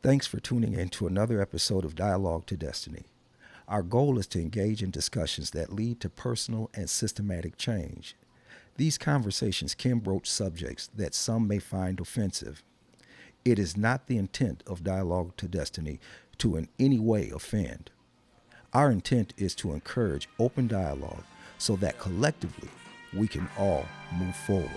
Thanks for tuning in to another episode of Dialogue to Destiny. Our goal is to engage in discussions that lead to personal and systematic change. These conversations can broach subjects that some may find offensive. It is not the intent of Dialogue to Destiny to in any way offend. Our intent is to encourage open dialogue so that collectively we can all move forward.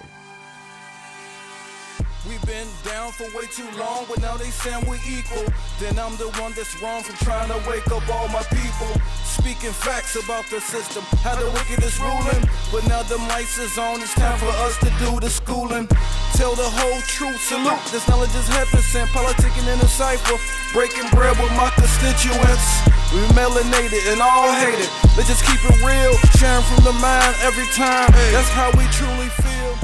We've been down for way too long, but now they saying we're equal. Then I'm the one that's wrong for trying to wake up all my people. Speaking facts about the system, how the wicked is ruling. But now the lights is on, it's time for us to do the schooling. Tell the whole truth, salute, this knowledge is heaven sent. Politicking in a cipher, breaking bread with my constituents. We melanated and all hated. Let's just keep it real, sharing from the mind every time. That's how we truly feel.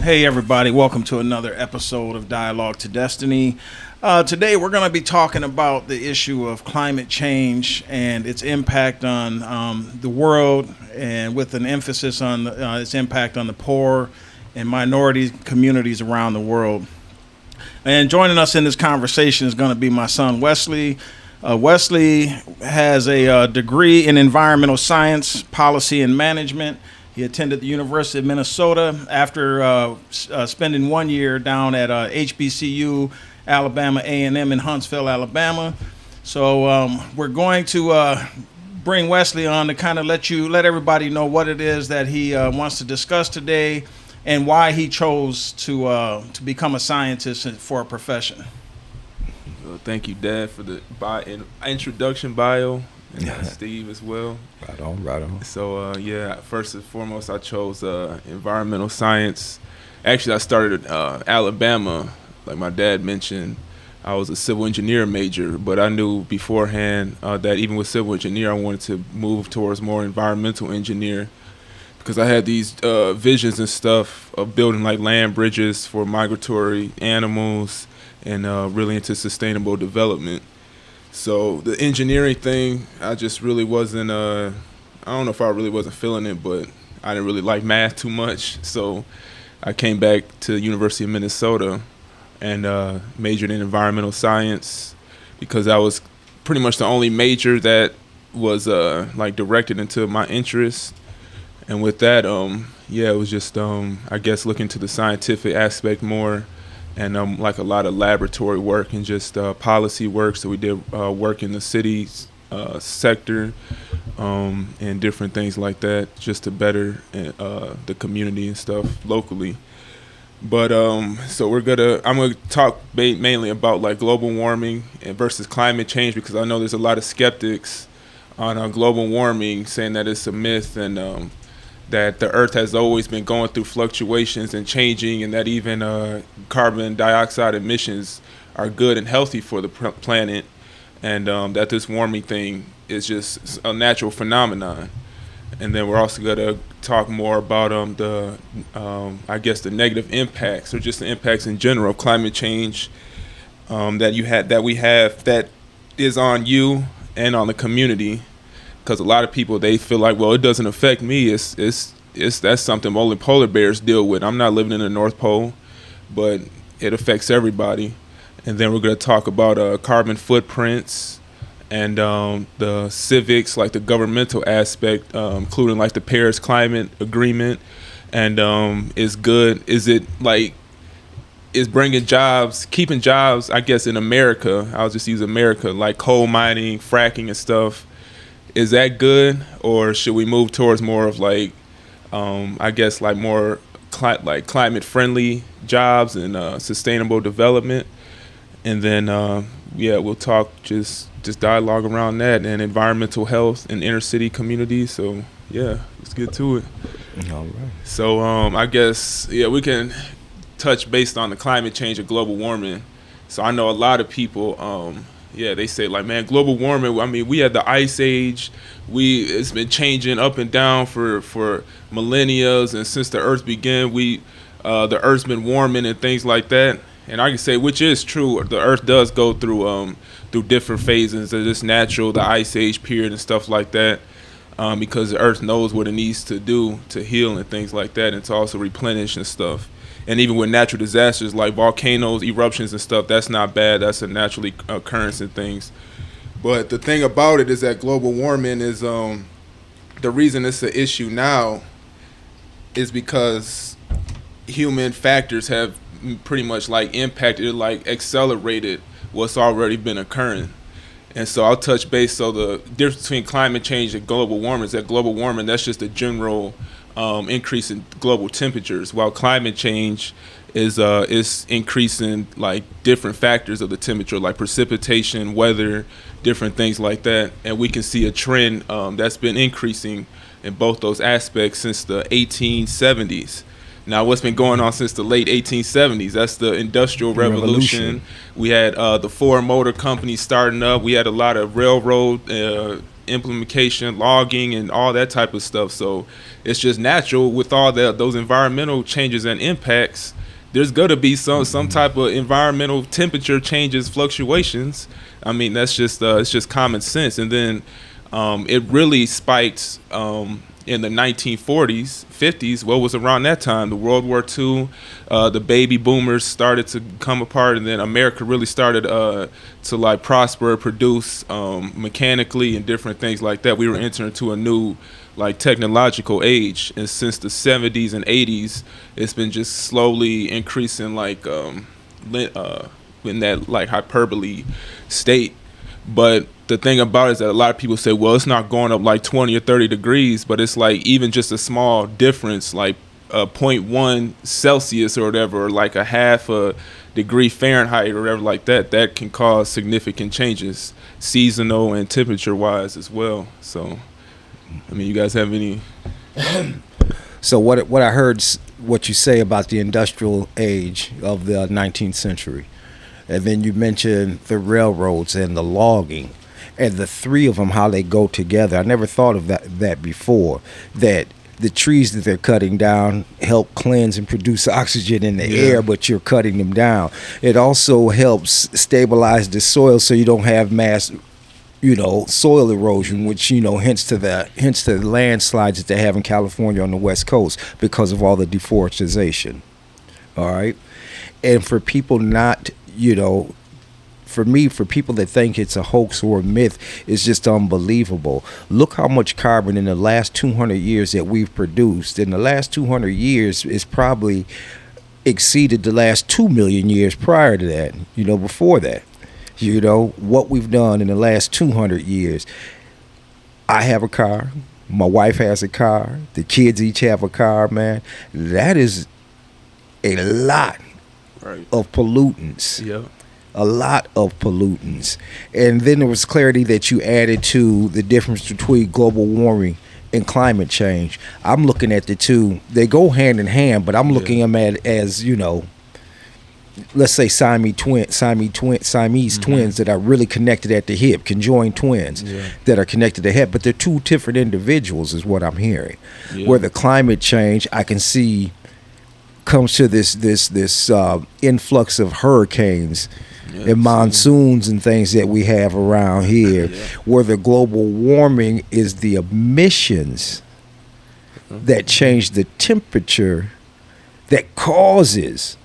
Hey everybody, welcome to another episode of Dialogue to Destiny. Today we're going to be talking about the issue of climate change and its impact on the world, and with an emphasis on its impact on the poor and minority communities around the world. And joining us in this conversation is going to be my son Wesley. Wesley has a degree in environmental science, policy, and management. He attended the University of Minnesota after spending 1 year down at HBCU, Alabama A&M in Huntsville, Alabama. So we're going to bring Wesley on to kind of let everybody know what it is that he wants to discuss today and why he chose to become a scientist for a profession. Well, thank you, Dad, for the introduction bio. And Steve as well. Right on. So, first and foremost, I chose environmental science. Actually, I started at Alabama. Like my dad mentioned, I was a civil engineer major, but I knew beforehand that even with civil engineer, I wanted to move towards more environmental engineer because I had these visions and stuff of building like land bridges for migratory animals and really into sustainable development. So the engineering thing, I just really wasn't, I don't know if I really wasn't feeling it, but I didn't really like math too much. So I came back to the University of Minnesota and majored in environmental science because that was pretty much the only major that was like directed into my interest. And with that, it was just, I guess, looking to the scientific aspect more. And like a lot of laboratory work and just policy work. So we did work in the city sector and different things like that, just to better the community and stuff locally. But so I'm gonna talk mainly about like global warming and versus climate change, because I know there's a lot of skeptics on global warming, saying that it's a myth and that the Earth has always been going through fluctuations and changing, and that even carbon dioxide emissions are good and healthy for the planet, and that this warming thing is just a natural phenomenon. And then we're also going to talk more about the negative impacts, or just the impacts in general of climate change that we have that is on you and on the community. Because a lot of people, they feel like, well, it doesn't affect me. That's something only polar bears deal with. I'm not living in the North Pole, but it affects everybody. And then we're going to talk about carbon footprints and the civics, like the governmental aspect, including like the Paris Climate Agreement. And is bringing jobs, keeping jobs, I guess, in America. I'll just use America, like coal mining, fracking and stuff. Is that good, or should we move towards more of like, more climate friendly jobs and sustainable development? And then we'll talk just dialogue around that and environmental health and inner city communities. So let's get to it. All right. So I guess we can touch based on the climate change and global warming. So I know a lot of people. They say like, man, global warming. I mean, we had the ice age. It's been changing up and down for millennia, and since the Earth began, the Earth's been warming and things like that. And I can say, which is true, the Earth does go through different phases. It's natural, the ice age period and stuff like that, because the Earth knows what it needs to do to heal and things like that, and to also replenish and stuff. And even with natural disasters like volcanoes, eruptions and stuff, that's not bad. That's a natural occurrence and things. But the thing about it is that global warming is the reason it's an issue now is because human factors have pretty much like impacted, like accelerated what's already been occurring. And so I'll touch base. So the difference between climate change and global warming is that global warming, that's just a general increase in global temperatures, while climate change is increasing like different factors of the temperature, like precipitation, weather, different things like that. And we can see a trend that's been increasing in both those aspects since the 1870s. Now, what's been going on since the late 1870s? That's the Industrial Revolution. We had the Ford Motor Company starting up. We had a lot of railroad implementation, logging, and all that type of stuff. So it's just natural with all those environmental changes and impacts. There's going to be some type of environmental temperature changes, fluctuations. I mean, that's just it's just common sense. And then it really spiked in the 1940s, 50s. What was around that time? The World War II, the baby boomers started to come apart, and then America really started to like prosper, produce mechanically and different things like that. We were entering into a new like technological age, and since the 70s and 80s, it's been just slowly increasing, like in that like hyperbole state. But the thing about it is that a lot of people say, well, it's not going up like 20 or 30 degrees, but it's like even just a small difference, like 0.1 Celsius or whatever, or like a half a degree Fahrenheit or whatever like that, that can cause significant changes, seasonal and temperature wise as well. So, I mean, you guys have any? So what I heard, what you say about the industrial age of the 19th century, and then you mentioned the railroads and the logging, and the three of them, how they go together. I never thought of that before, that the trees that they're cutting down help cleanse and produce oxygen in the air, but you're cutting them down. It also helps stabilize the soil so you don't have mass, soil erosion, which, hence to the landslides that they have in California on the West Coast because of all the deforestation. All right. And for people not, for people that think it's a hoax or a myth, it's just unbelievable. Look how much carbon in the last 200 years that we've produced. In the last 200 years, it's probably exceeded the last 2 million years prior to that, before that. What we've done in the last 200 years. I have a car. My wife has a car. The kids each have a car, man. That is a lot of pollutants. Yeah. A lot of pollutants. And then there was clarity that you added to the difference between global warming and climate change. I'm looking at the two. They go hand in hand, but I'm looking at them as, let's say Siamese twins that are really connected at the hip, conjoined twins that are connected at the hip, but they're two different individuals is what I'm hearing. Where the climate change, I can see, comes to this influx of hurricanes and monsoons and things that we have around here, where the global warming is the emissions that change the temperature that causes,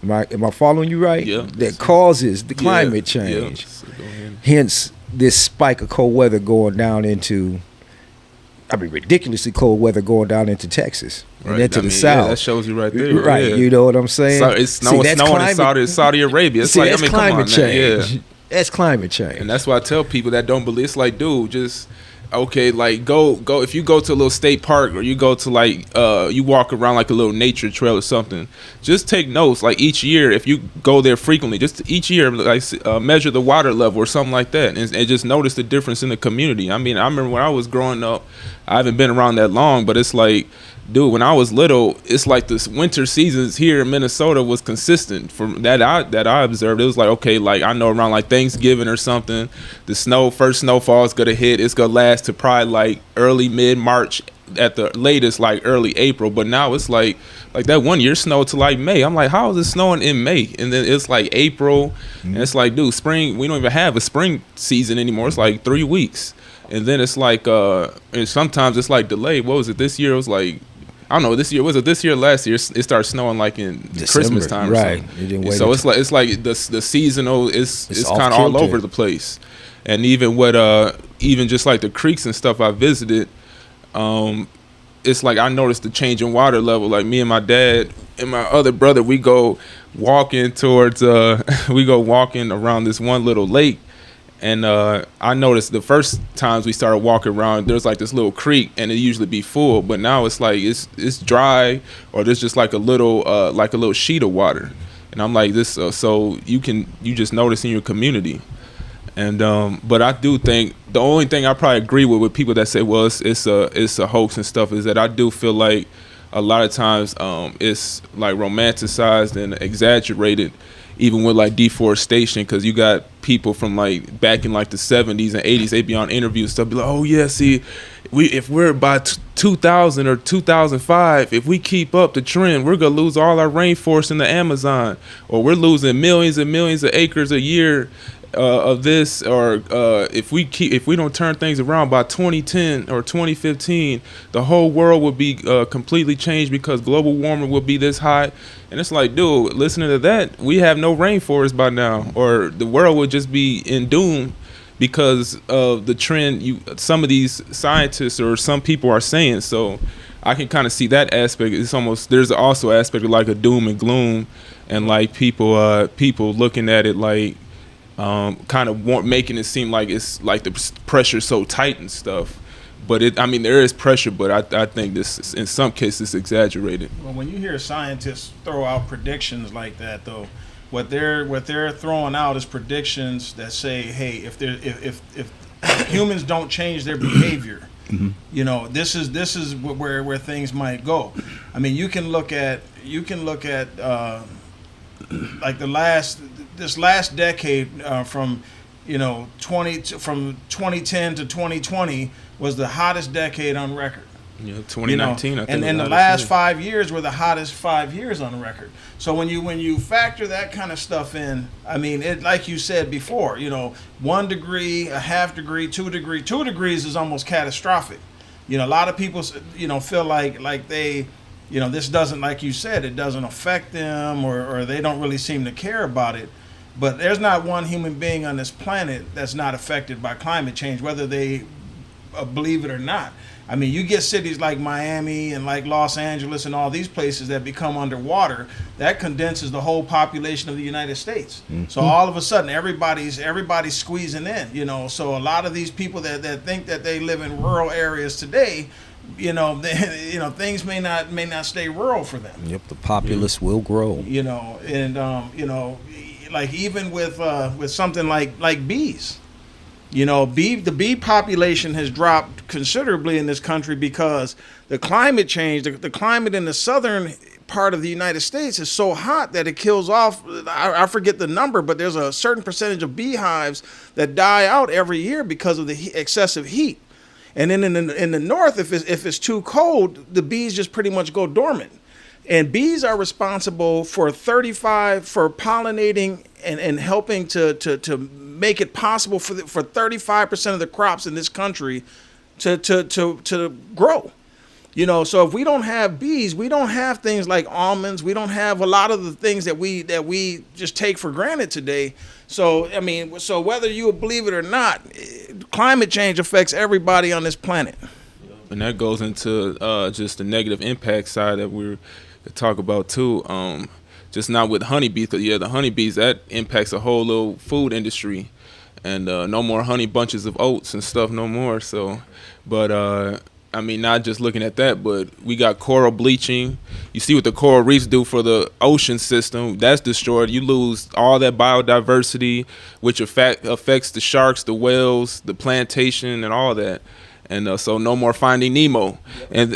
am I following you right? That causes the climate change. So go ahead. Hence this spike of cold weather going down into, ridiculously cold weather going down into Texas and into the south. Yeah, that shows you right there. Right, Yeah. you know what I'm saying? So it's snowing in Saudi Arabia. It's that's climate change. Yeah. That's climate change. And that's why I tell people that don't believe. It's like, dude, just like go. If you go to a little state park or you go to like you walk around like a little nature trail or something, just take notes. Like each year, if you go there frequently, just each year, like measure the water level or something like that, and just notice the difference in the community. I mean, I remember when I was growing up, I haven't been around that long, but it's like, dude, when I was little, it's like this winter seasons here in Minnesota was consistent from that I observed. It was like, okay, like I know around like Thanksgiving or something, the first snowfall is gonna hit. It's gonna last to probably like early mid-March at the latest, like early April. But now it's like that one year snowed to like May. I'm like, how is it snowing in May? And then it's like April, and it's like, dude, spring. We don't even have a spring season anymore. It's like 3 weeks. And then it's like, and sometimes it's like delayed. What was it this year? It was like I don't know. This year was it? This year, last year, it started snowing like in December, Christmas time, right? Or something. You didn't wait So it's like the seasonal. It's kind of all over the place, and even just like the creeks and stuff I visited, it's like I noticed the change in water level. Like me and my dad and my other brother, we go walking around this one little lake. And I noticed the first times we started walking around, there's like this little creek, and it usually be full. But now it's like it's dry, or there's just like a little sheet of water. And I'm like this. So you just notice in your community. And but I do think the only thing I probably agree with people that say, well, it's a hoax and stuff, is that I do feel like a lot of times it's like romanticized and exaggerated. Even with like deforestation, because you got people from like back in like the 70s and 80s, they be on interviews stuff, be like, oh yeah, see, if we're by 2000 or 2005, if we keep up the trend, we're gonna lose all our rainforest in the Amazon, or we're losing millions and millions of acres a year of this, or if we don't turn things around by 2010 or 2015, the whole world would be completely changed because global warming will be this high. And it's like, dude, listening to that, we have no rainforest by now, or the world would just be in doom because of the trend some of these scientists or some people are saying. So I can kind of see that aspect. There's also an aspect of like a doom and gloom, and like people looking at it like kind of making it seem like it's like the pressure's so tight and stuff. But there is pressure, but I think this, in some cases, is exaggerated. Well, when you hear scientists throw out predictions like that, though, what they're throwing out is predictions that say, hey, if humans don't change their behavior, mm-hmm. This is where things might go. I mean, you can look at like this last decade from 2010 to 2020 was the hottest decade on record. 2019. I think and the last 5 years were the hottest 5 years on record. So when you factor that kind of stuff in, I mean, it, like you said before, 1 degree, a half degree, 2 degrees is almost catastrophic. A lot of people feel like they, this doesn't, like you said, it doesn't affect them, or they don't really seem to care about it. But there's not one human being on this planet that's not affected by climate change, whether they believe it or not. I mean, you get cities like Miami and like Los Angeles and all these places that become underwater, that condenses the whole population of the United States. Mm-hmm. So all of a sudden, everybody's squeezing in, So a lot of these people that think that they live in rural areas today, things may not stay rural for them. Yep, the populace will grow. Like even with something like bees. The bee population has dropped considerably in this country because the climate change, the climate in the southern part of the United States is so hot that it kills off, I forget the number, but there's a certain percentage of beehives that die out every year because of the excessive heat. And then in the north, if it's too cold, the bees just pretty much go dormant. And bees are responsible for pollinating and helping to make it possible for 35% of the crops in this country to grow. So if we don't have bees, we don't have things like almonds. We don't have a lot of the things that we just take for granted today. So whether you believe it or not, climate change affects everybody on this planet. And that goes into just the negative impact side that we're to talk about too. Just not with honeybees, because the honeybees, that impacts a whole little food industry, and no more honey bunches of oats and stuff no more. So, but not just looking at that, but we got coral bleaching. You see what the coral reefs do for the ocean system. That's destroyed. You lose all that biodiversity, which affects the sharks, the whales, the plantation, and all that. And so no more Finding Nemo. And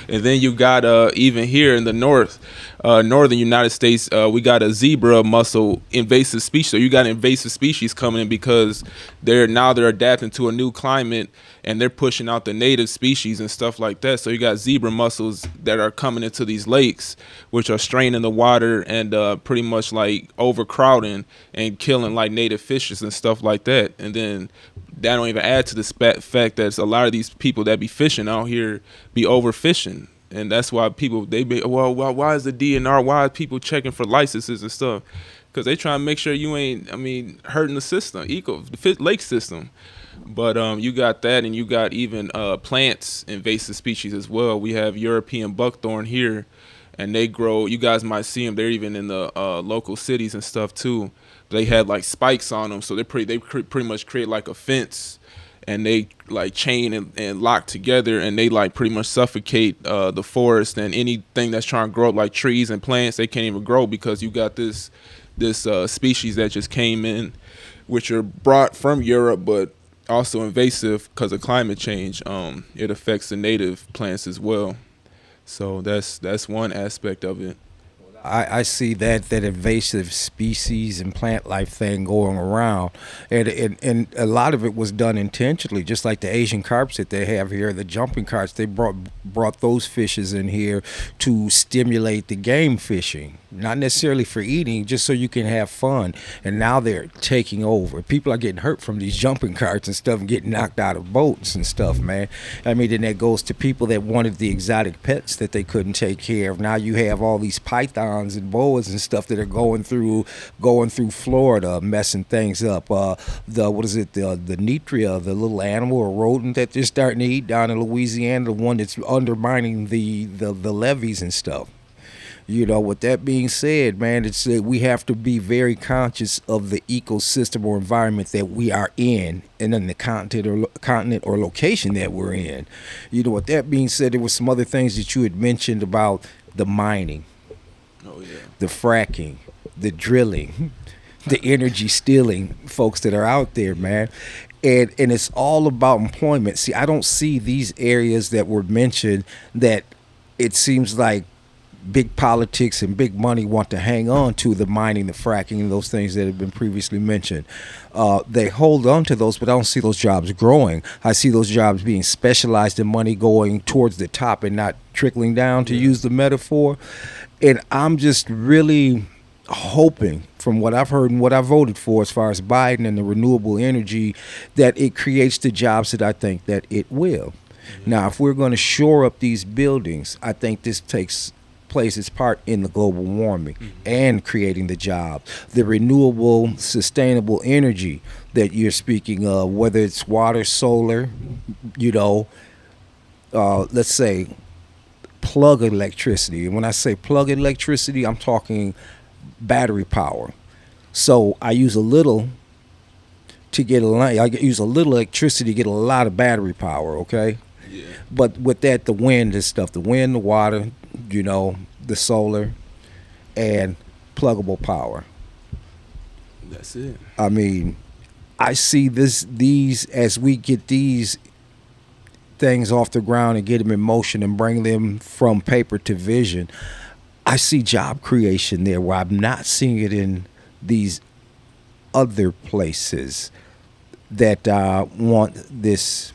and then you got even here in the northern United States, we got a zebra mussel invasive species. So you got invasive species coming in because they're adapting to a new climate, and they're pushing out the native species and stuff like that. So you got zebra mussels that are coming into these lakes, which are straining the water and pretty much like overcrowding and killing like native fishes and stuff like that. And then that don't even add to the fact that a lot of these people that be fishing out here be overfishing. And that's why people, they be, well, why is the DNR, why are people checking for licenses and stuff? Because they try to make sure you ain't, hurting the system, the lake system. But you got that, and you got even plants, invasive species as well. We have European buckthorn here, and they grow. You guys might see them. They're even in the local cities and stuff too. They had like spikes on them, so they pretty much create like a fence, and they like chain and lock together, and they like pretty much suffocate the forest and anything that's trying to grow up, like trees and plants. They can't even grow because you got this species that just came in, which are brought from Europe, but also invasive because of climate change. It affects the native plants as well. So that's one aspect of it. I see that invasive species and plant life thing going around, and a lot of it was done intentionally, just like the Asian carps that they have here, the jumping carps. They brought those fishes in here to stimulate the game fishing, not necessarily for eating, just so you can have fun. And now they're taking over. People are getting hurt from these jumping carts and stuff, and getting knocked out of boats and stuff, man. I mean, then that goes to people that wanted the exotic pets that they couldn't take care of. Now you have all these pythons and boas and stuff that are going through Florida, messing things up. The nutria, the little animal or rodent that they're starting to eat down in Louisiana, the one that's undermining the levees and stuff. You know, with that being said, man, it's we have to be very conscious of the ecosystem or environment that we are in, and then the continent or location that we're in. You know, with that being said, there were some other things that you had mentioned about the mining. Oh, yeah. The fracking, the drilling, the energy stealing folks that are out there, man. And it's all about employment. See, I don't see these areas that were mentioned that it seems like big politics and big money want to hang on to, the mining, the fracking, and those things that have been previously mentioned. They hold on to those, but I don't see those jobs growing. I see those jobs being specialized in money going towards the top and not trickling down, to use the metaphor. And I'm just really hoping, from what I've heard and what I voted for as far as Biden and the renewable energy, that it creates the jobs that I think that it will. Now, if we're going to shore up these buildings, I think this plays its part in the global warming and creating the jobs. The renewable, sustainable energy that you're speaking of, whether it's water, solar, let's say plug electricity. And when I say plug electricity, I'm talking battery power. So I use a little to get I use a little electricity to get a lot of battery power, okay? Yeah. But with that, the wind and stuff, the wind, the water, the solar, and pluggable power. That's it. I mean, I see these as we get these things off the ground and get them in motion and bring them from paper to vision, I see job creation there where I'm not seeing it in these other places that want this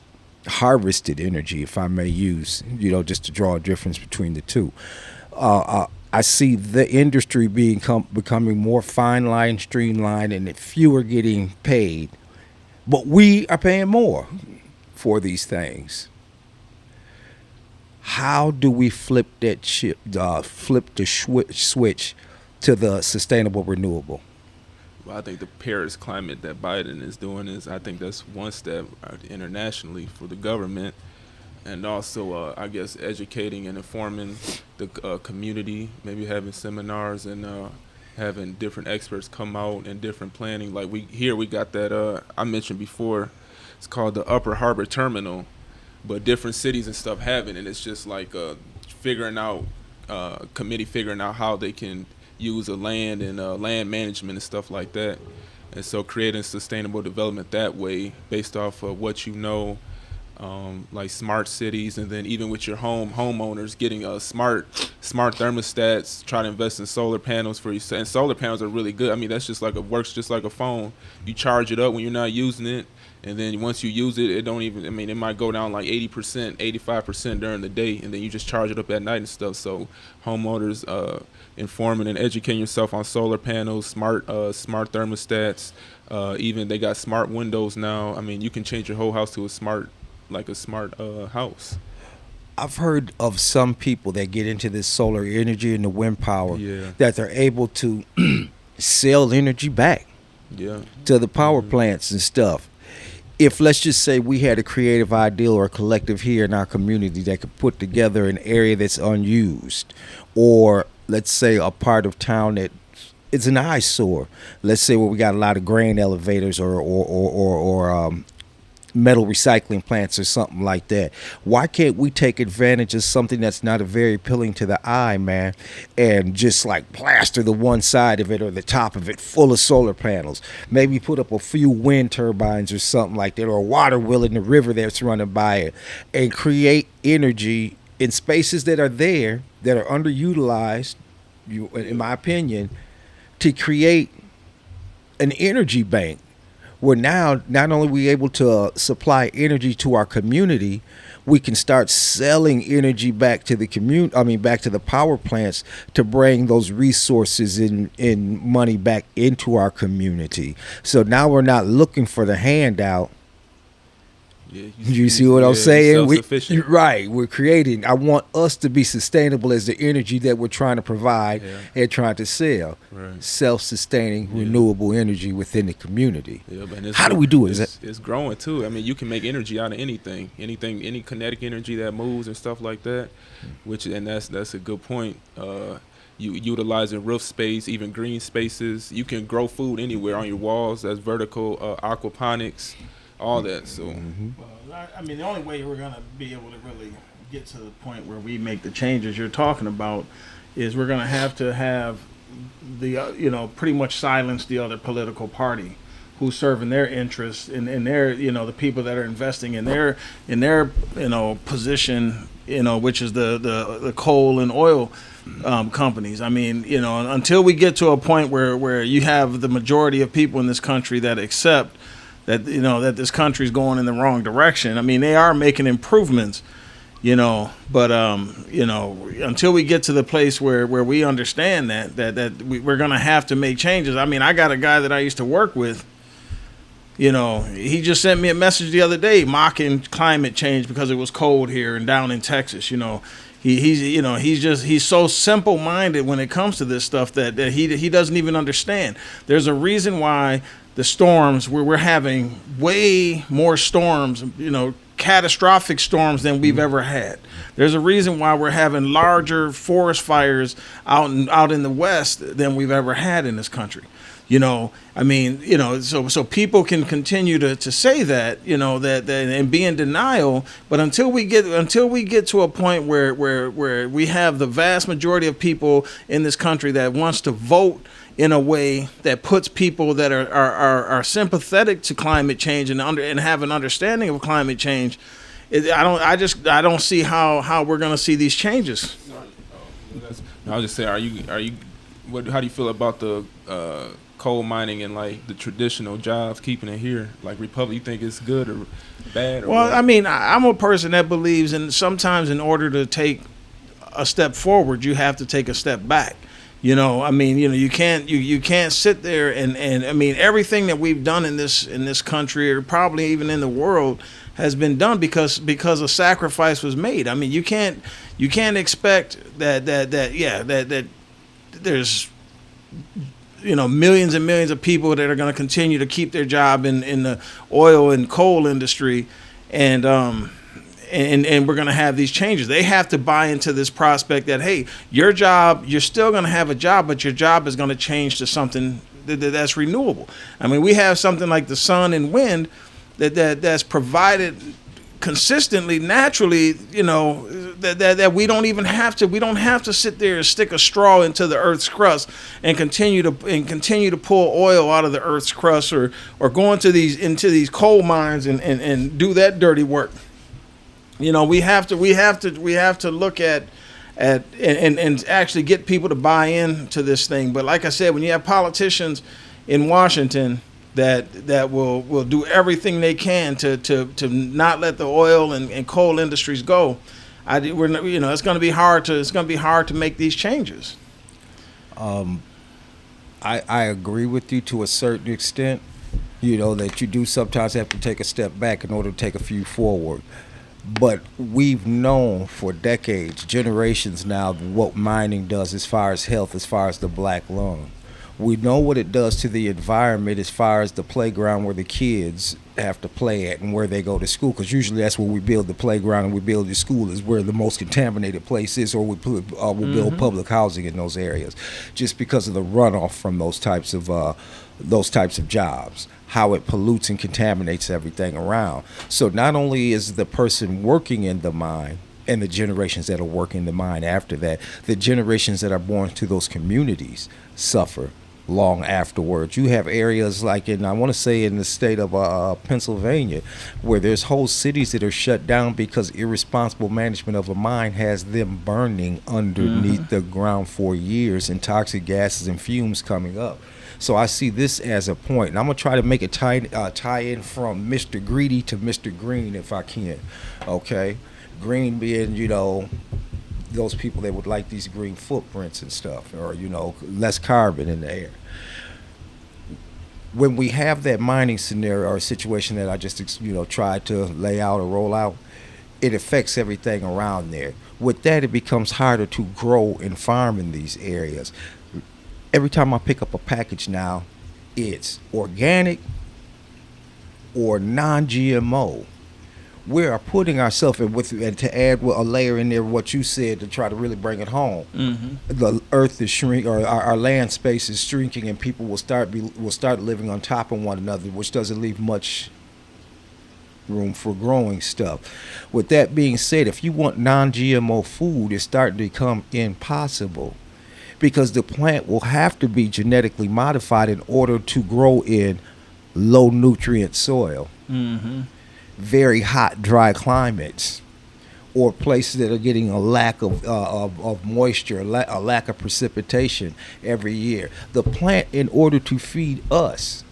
harvested energy, if I may use, just to draw a difference between the two. I see the industry becoming more fine-line, streamlined, and that fewer getting paid. But we are paying more for these things. How do we flip that switch to the sustainable renewable? Well, I think the Paris climate that Biden is doing I think that's one step internationally for the government, and also I guess educating and informing the community, maybe having seminars and having different experts come out and different planning. Like we got that I mentioned before, it's called the Upper Harbor Terminal, but different cities and stuff have it, and it's just like committee figuring out how they can use the land and land management and stuff like that. And so creating sustainable development that way based off of what like smart cities, and then even with your homeowners getting smart thermostats, try to invest in solar panels for you. And solar panels are really good. I mean, that's just works just like a phone. You charge it up when you're not using it, and then once you use it, it might go down like 80%, 85% during the day, and then you just charge it up at night and stuff. So homeowners informing and educating yourself on solar panels, smart thermostats, even they got smart windows now. I mean, you can change your whole house to a smart house. I've heard of some people that get into this solar energy and the wind power Yeah. that they're able to sell energy back Yeah. to the power plants and stuff. If, let's just say, we had a creative ideal or a collective here in our community that could put together an area that's unused, or let's say a part of town that it's an eyesore, let's say where we got a lot of grain elevators or metal recycling plants or something like that. Why can't we take advantage of something that's not a very appealing to the eye, man, and just like plaster the one side of it or the top of it full of solar panels? Maybe put up a few wind turbines or something like that, or a water wheel in the river that's running by it, and create energy in spaces that are there that are underutilized, in my opinion, to create an energy bank where now not only are we able to supply energy to our community, we can start selling energy back to the back to the power plants to bring those resources in money back into our community. So now we're not looking for the handout. Yeah, You see what I'm saying? Self-sufficient. Right. We're creating. I want us to be sustainable as the energy that we're trying to provide and trying to sell. Right. Self-sustaining, renewable energy within the community. Yeah, but it's, How do we do it? It's growing too. I mean, you can make energy out of anything, any kinetic energy that moves and stuff like that. That's a good point. You utilizing roof space, even green spaces. You can grow food anywhere on your walls. That's vertical aquaponics, all that. So, Well, I mean, the only way we're going to be able to really get to the point where we make the changes you're talking about is we're going to have the, pretty much silence the other political party who's serving their interests and their, the people that are investing in their, position, which is the coal and oil companies. I mean, until we get to a point where you have the majority of people in this country that accept that that this country's going in the wrong direction. I mean, they are making improvements, but until we get to the place where we understand that we're gonna have to make changes. I mean, I got a guy that I used to work with. He just sent me a message the other day mocking climate change because it was cold here and down in Texas. He's so simple-minded when it comes to this stuff that he doesn't even understand. There's a reason why the storms, we're having way more storms, catastrophic storms than we've ever had. There's a reason why we're having larger forest fires out in the West than we've ever had in this country. So people can continue to say that, that and be in denial, but until we get to a point where we have the vast majority of people in this country that wants to vote in a way that puts people that are sympathetic to climate change and have an understanding of climate change, I don't see how we're going to see these changes. I'll just say, how do you feel about the coal mining and like the traditional jobs, keeping it here? Like Republic, you think it's good or bad? Or well, what? I mean, I'm a person that believes in sometimes in order to take a step forward, you have to take a step back. You can't sit there and I mean, everything that we've done in this country or probably even in the world has been done because a sacrifice was made. I mean, you can't expect that there's millions and millions of people that are going to continue to keep their job in the oil and coal industry and we're going to have these changes. They have to buy into this prospect that, hey, your job, you're still going to have a job, but your job is going to change to something that's renewable. I mean, we have something like the sun and wind that's provided consistently, naturally, that we don't have to sit there and stick a straw into the earth's crust and continue to pull oil out of the earth's crust or go into these coal mines and do that dirty work. We have to look at and actually get people to buy into this thing. But like I said, when you have politicians in Washington that will do everything they can to not let the oil and coal industries go, it's going to be hard to make these changes. I agree with you to a certain extent. That you do sometimes have to take a step back in order to take a few forward. But we've known for decades, generations now, what mining does as far as health, as far as the black lung. We know what it does to the environment as far as the playground where the kids have to play at and where they go to school, because usually that's where we build the playground and we build the school is where the most contaminated place is, or we build public housing in those areas, just because of the runoff from those types of jobs, how it pollutes and contaminates everything around. So not only is the person working in the mine and the generations that are working the mine after that, the generations that are born to those communities suffer long afterwards. You have areas like I want to say in the state of Pennsylvania, where there's whole cities that are shut down because irresponsible management of a mine has them burning underneath the ground for years, and toxic gases and fumes coming up. So I see this as a point, and I'm gonna try to make a tie in from Mr. Greedy to Mr. Green if I can. Okay, green being those people that would like these green footprints and stuff, or less carbon in the air. When we have that mining scenario or situation that I just tried to lay out or roll out, it affects everything around there. With that, it becomes harder to grow and farm in these areas. Every time I pick up a package now, it's organic or non-GMO. We are putting ourselves in and to add a layer in there, what you said, to try to really bring it home. The earth is shrinking, or our land space is shrinking, and people will start living on top of one another, which doesn't leave much room for growing stuff. With that being said, if you want non-GMO food, it's starting to become impossible, because the plant will have to be genetically modified in order to grow in low nutrient soil. Very hot, dry climates, or places that are getting a lack of moisture, a lack of precipitation every year. The plant, in order to feed us,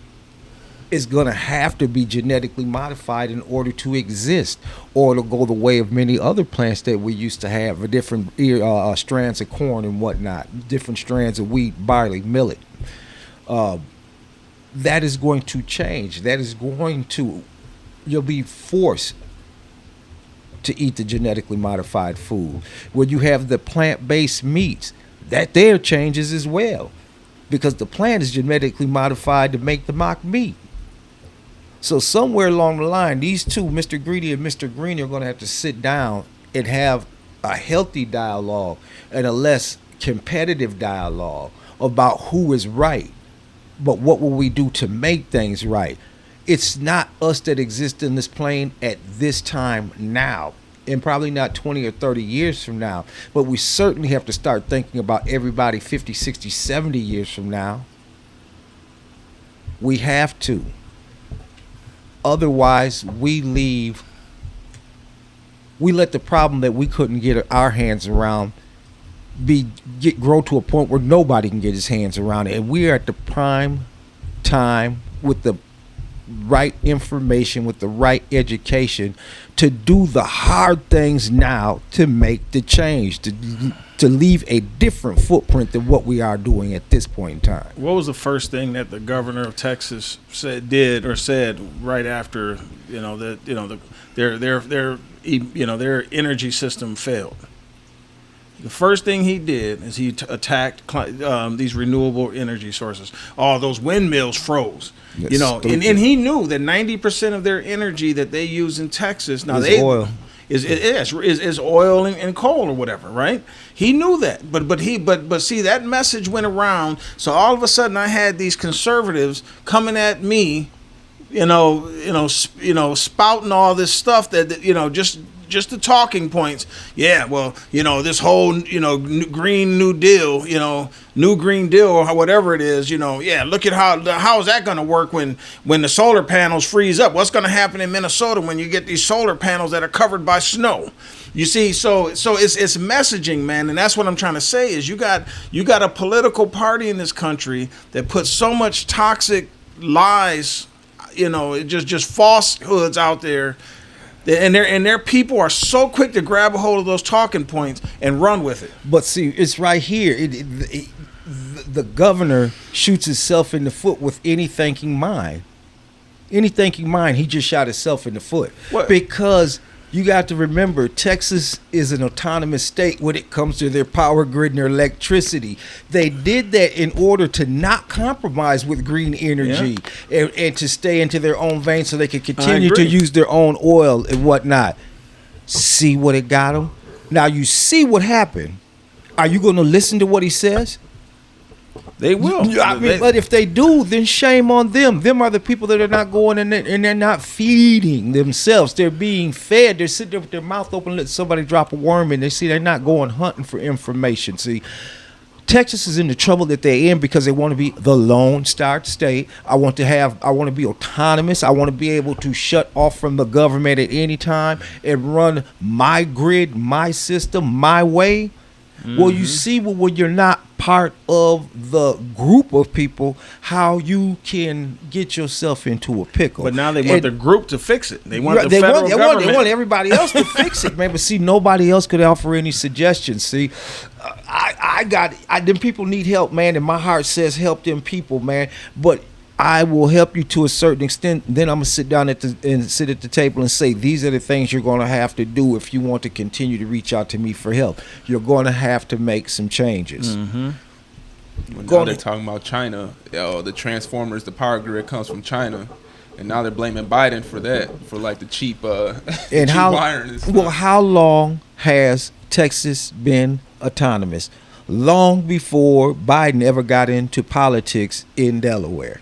is going to have to be genetically modified in order to exist, or it'll go the way of many other plants that we used to have, different strands of corn and whatnot, different strands of wheat, barley, millet. That is going to change. You'll be forced to eat the genetically modified food. When you have the plant-based meats, that there changes as well, because the plant is genetically modified to make the mock meat. So somewhere along the line, these two, Mr. Greedy and Mr. Green, are going to have to sit down and have a healthy dialogue and a less competitive dialogue about who is right, but what will we do to make things right. It's not us that exist in this plane at this time now, and probably not 20 or 30 years from now, but we certainly have to start thinking about everybody 50, 60, 70 years from now. We have to. Otherwise, we let the problem that we couldn't get our hands around grow to a point where nobody can get his hands around it. And we are at the prime time, with the right information, with the right education, to do the hard things now, to make the change, to leave a different footprint than what we are doing at this point in time. What was the first thing that the governor of Texas said right after their energy system failed? The first thing he did is he attacked these renewable energy sources. All those windmills froze. And he knew that 90% of their energy that they use in Texas oil. Is oil and coal or whatever, right? He knew that, but see, that message went around. So all of a sudden, I had these conservatives coming at me, spouting all this stuff that just the talking points. Yeah, well, this whole, Green New Deal, New Green Deal, or whatever it is, look at how is that going to work when the solar panels freeze up? What's going to happen in Minnesota when you get these solar panels that are covered by snow? You see, so it's messaging, man, and that's what I'm trying to say is you got a political party in this country that puts so much toxic lies, just falsehoods out there. And their people are so quick to grab a hold of those talking points and run with it. But see, it's right here. The governor shoots himself in the foot with any thinking mind. Any thinking mind, he just shot himself in the foot. What? Because You got to remember, Texas is an autonomous state when it comes to their power grid and their electricity. They did that in order to not compromise with green energy and to stay into their own vein so they could continue to use their own oil and whatnot. See what it got them? Now you see what happened. Are you going to listen to what he says? They will. I mean, but if they do, then shame on them. Them are the people that are not going and they're not feeding themselves. They're being fed. They're sitting there with their mouth open, let somebody drop a worm in. They see they're not going hunting for information. See, Texas is in the trouble that they're in because they want to be the Lone Star State. I want to be autonomous. I want to be able to shut off from the government at any time and run my grid, my system, my way. Well, you see, when you're not part of the group of people, how you can get yourself into a pickle. But now they want the group to fix it. They want the federal government. They want everybody else to fix it, man. But see, nobody else could offer any suggestions. See, them people need help, man, and my heart says help them people, man. But I will help you to a certain extent. Then I'm gonna sit down sit at the table and say, these are the things you're gonna have to do if you want to continue to reach out to me for help. You're gonna have to make some changes. Now they're talking about China. The transformers, the power grid comes from China, and now they're blaming Biden for that, for like the cheap and wiring and stuff. Well, how long has Texas been autonomous? Long before Biden ever got into politics in Delaware.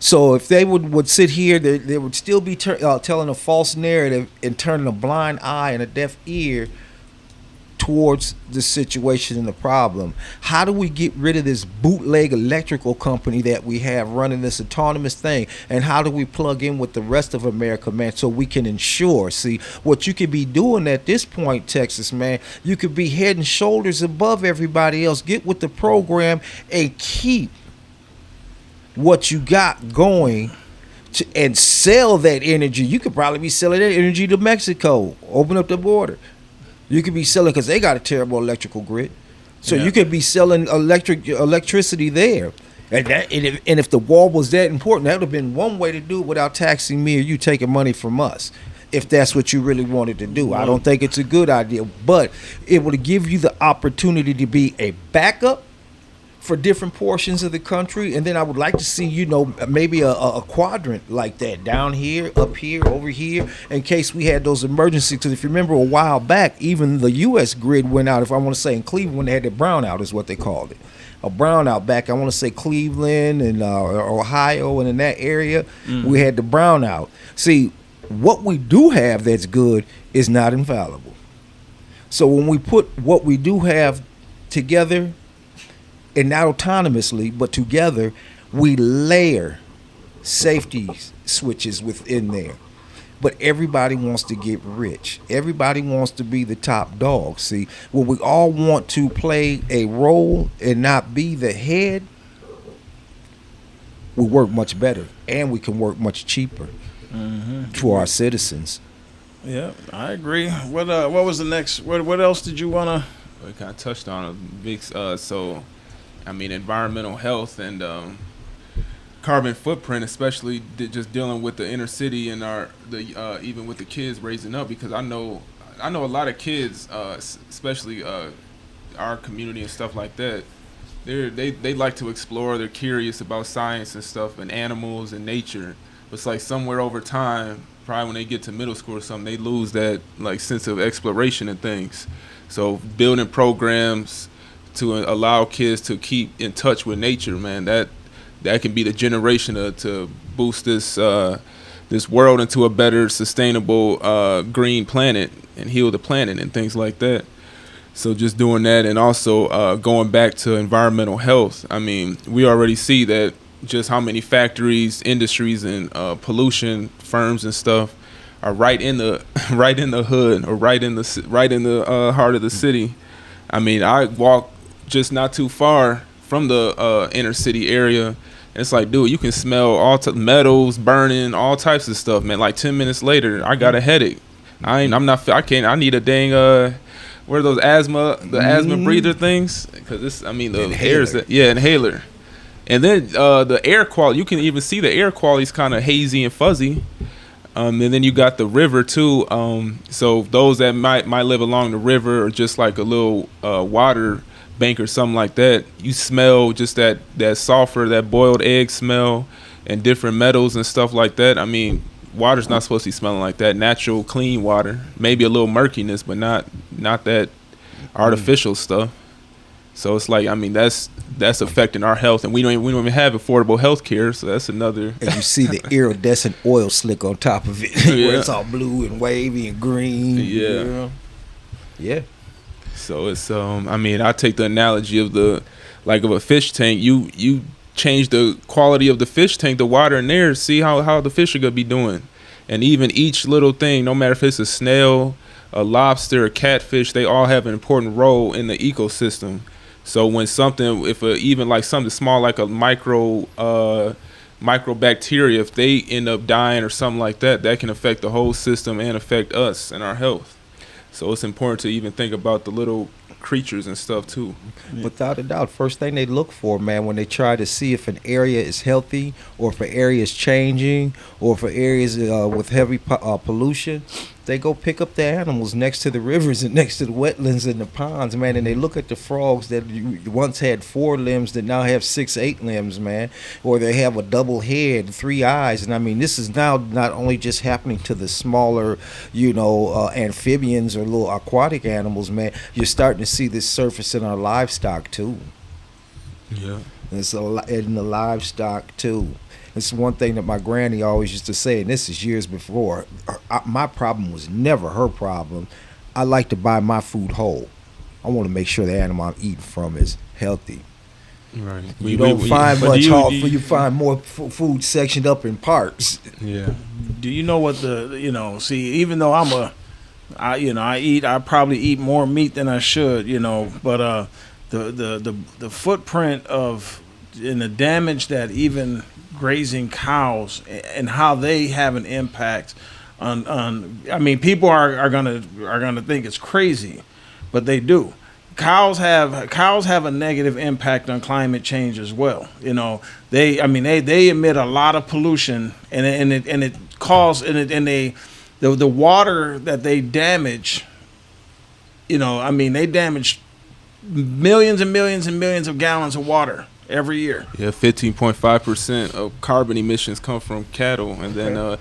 So if they would sit here, they would still be telling a false narrative and turning a blind eye and a deaf ear towards the situation and the problem. How do we get rid of this bootleg electrical company that we have running this autonomous thing? And how do we plug in with the rest of America, man, so we can ensure, see, what you could be doing at this point, Texas, man, you could be head and shoulders above everybody else. Get with the program and keep what you got going and sell that energy. You could probably be selling that energy to Mexico. Open up the border. You could be selling, because they got a terrible electrical grid. So you could be selling electricity there. And if the wall was that important, that would have been one way to do it without taxing me or you taking money from us, if that's what you really wanted to do. I don't think it's a good idea, but it would give you the opportunity to be a backup for different portions of the country. And then I would like to see, maybe a quadrant like that, down here, up here, over here, in case we had those emergencies. Because if you remember a while back, even the U.S. grid went out, if I want to say in Cleveland, when they had the brownout is what they called it. A brownout back, I want to say Cleveland and Ohio and in that area, we had the brownout. See, what we do have that's good is not infallible. So when we put what we do have together, and not autonomously, but together, we layer safety switches within there. But everybody wants to get rich. Everybody wants to be the top dog. See, when we all want to play a role and not be the head, we work much better, and we can work much cheaper to our citizens. Yeah, I agree. What was the next? What else did you wanna? We kind of touched on a big. Environmental health and carbon footprint, especially just dealing with the inner city and even with the kids raising up, because I know a lot of kids, especially our community and stuff like that. They like to explore. They're curious about science and stuff and animals and nature. But it's like somewhere over time, probably when they get to middle school or something, they lose that like sense of exploration and things. So building programs to allow kids to keep in touch with nature, man, that can be the generation to boost this world into a better, sustainable, green planet and heal the planet and things like that. So just doing that, and also going back to environmental health. I mean, we already see that just how many factories, industries, and pollution firms and stuff are right in the hood or right in the heart of the city. I mean, I walk just not too far from the inner city area, and it's like, dude, you can smell metals burning, all types of stuff, man. Like 10 minutes later, I got a headache. I need a dang what are those asthma breather things? Because the air is inhaler. And then the air quality, you can even see the air quality is kind of hazy and fuzzy. And then you got the river too. So those that might live along the river or just like a little water bank or something like that, you smell just that sulfur, that boiled egg smell, and different metals and stuff like that. I mean, water's not supposed to be smelling like that. Natural, clean water, maybe a little murkiness, but not that artificial stuff. So it's like, I mean, that's affecting our health, and we don't even have affordable health care. So that's another. And you see the iridescent oil slick on top of it, where it's all blue and wavy and green. Yeah. So it's I mean, I take the analogy of of a fish tank. You change the quality of the fish tank, the water in there, see how the fish are gonna be doing, and even each little thing, no matter if it's a snail, a lobster, a catfish, they all have an important role in the ecosystem. So when even like something small like a microbacteria, if they end up dying or something like that, that can affect the whole system and affect us and our health. So it's important to even think about the little creatures and stuff too. Without a doubt, first thing they look for, man, when they try to see if an area is healthy or if an area is changing or if an area is with heavy pollution, they go pick up the animals next to the rivers and next to the wetlands and the ponds, man, and they look at the frogs that once had 4 limbs that now have 6, 8 limbs, man, or they have a double head, 3 eyes. And I mean, this is now not only just happening to the smaller, amphibians or little aquatic animals, man. You're starting to see this surface in our livestock too. Yeah, It's in the livestock too. It's one thing that my granny always used to say, and this is years before. My problem was never her problem. I like to buy my food whole. I want to make sure the animal I'm eating from is healthy. right. You don't find much whole food. You find more food sectioned up in parts. Yeah. Do you know what see, even though I probably eat more meat than I should, but the footprint of and the damage that even grazing cows and how they have an impact on I mean, people are gonna think it's crazy, but they do. Cows have a negative impact on climate change as well. They emit a lot of pollution the water that they damage, they damage millions and millions and millions of gallons of water every year. Yeah, 15.5% of carbon emissions come from cattle, and then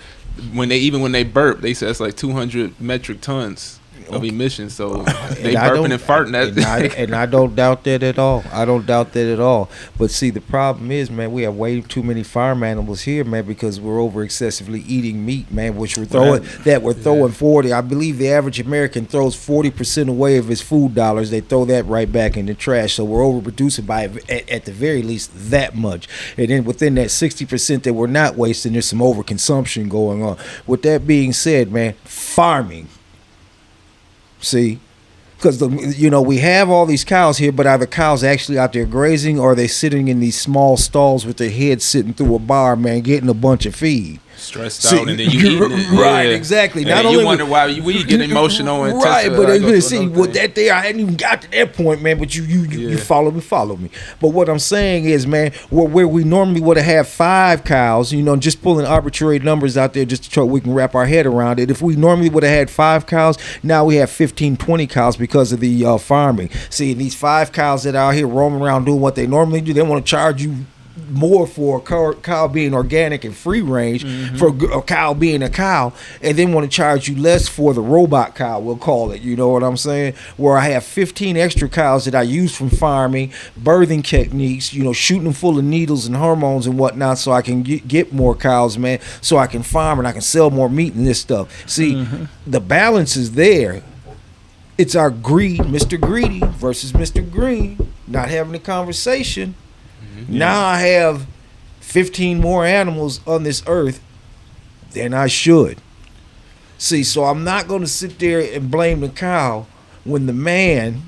when they burp, they say it's like 200 metric tons of emissions. So they burping and farting that. And I don't doubt that at all. But see, the problem is, man, we have way too many farm animals here, man, because we're over excessively eating meat, man, which we're throwing 40. I believe the average American throws 40% away of his food dollars. They throw that right back in the trash. So we're overproducing by at the very least that much. And then within that 60% that we're not wasting, there's some overconsumption going on. With that being said, man, farming. See, because we have all these cows here, but are the cows actually out there grazing, or are they sitting in these small stalls with their heads sitting through a bar, man, getting a bunch of feed? Stressed out, and then you eating it. Right, exactly. And not only you wonder why we get emotional and right, but see, with that there, I hadn't even got to that point, man. But you follow me. But what I'm saying is, man, where we normally would have had 5 cows, just pulling arbitrary numbers out there just so we can wrap our head around it. If we normally would have had 5 cows, now we have 15, 20 cows because of the farming. See, these 5 cows that are out here roaming around doing what they normally do, they want to charge you more for a cow being organic and free range, for a cow being a cow, and then want to charge you less for the robot cow, we'll call it. You know what I'm saying? Where I have 15 extra cows that I use from farming, birthing techniques, shooting them full of needles and hormones and whatnot, so I can get more cows, man, so I can farm and I can sell more meat and this stuff. See, the balance is there. It's our greed, Mr. Greedy versus Mr. Green, not having a conversation. Now I have 15 more animals on this earth than I should. See, so I'm not going to sit there and blame the cow when the man.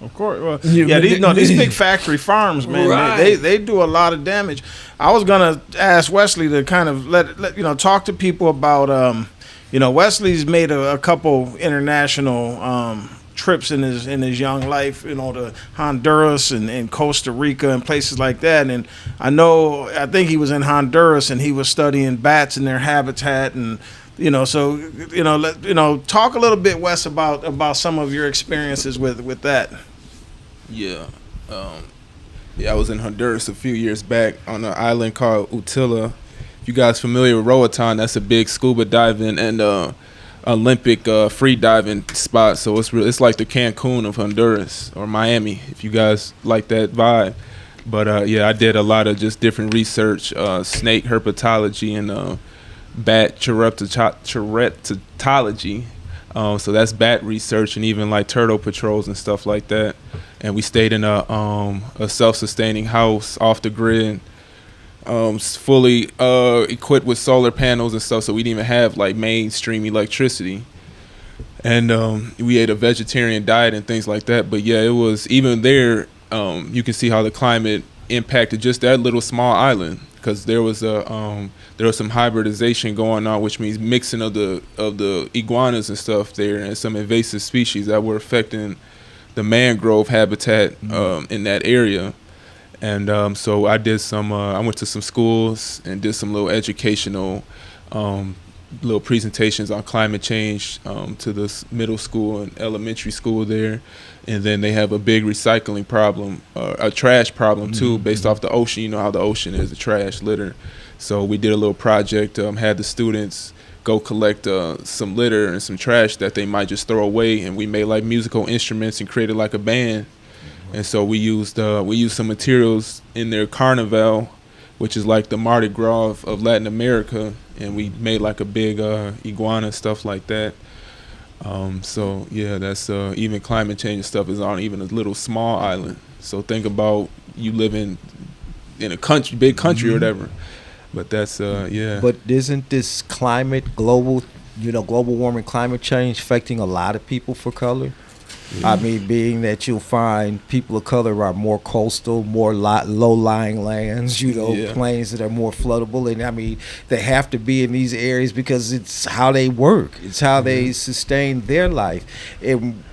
Of course. Well, these big factory farms, man, right. they do a lot of damage. I was going to ask Wesley to kind of let talk to people about, Wesley's made a couple international trips in his young life, to Honduras and Costa Rica and places like that. And I think he was in Honduras and he was studying bats and their habitat, and talk a little bit, Wes, about some of your experiences with that. Yeah. I was in Honduras a few years back on an island called Utila. If you guys familiar with Roatan, that's a big scuba diving and Olympic free diving spot. So it's like the Cancun of Honduras, or Miami, if you guys like that vibe. But I did a lot of just different research, snake herpetology and bat cheretology. So that's bat research, and even like turtle patrols and stuff like that. And we stayed in a self-sustaining house off the grid, fully equipped with solar panels and stuff, so we didn't even have like mainstream electricity. And we ate a vegetarian diet and things like that. But yeah, it was even there. You can see how the climate impacted just that little small island, because there was some hybridization going on, which means mixing of the iguanas and stuff there, and some invasive species that were affecting the mangrove habitat in that area. And so I did I went to some schools and did some little educational little presentations on climate change to this middle school and elementary school there. And then they have a big recycling problem, a trash problem too, based off the ocean. You know how the ocean is, the trash litter. So we did a little project, had the students go collect some litter and some trash that they might just throw away, and we made like musical instruments and created like a band. And so we used some materials in their carnival, which is like the Mardi Gras of Latin America, and we made like a big iguana, stuff like that. So yeah, that's even climate change stuff is on even a little small island. So think about you living in a country, big country or whatever. But that's But isn't this global warming, climate change affecting a lot of people for color? I mean, being that you'll find people of color are more coastal, more low-lying lands, plains that are more floodable. And I mean, they have to be in these areas because it's how they work. It's how they sustain their life. And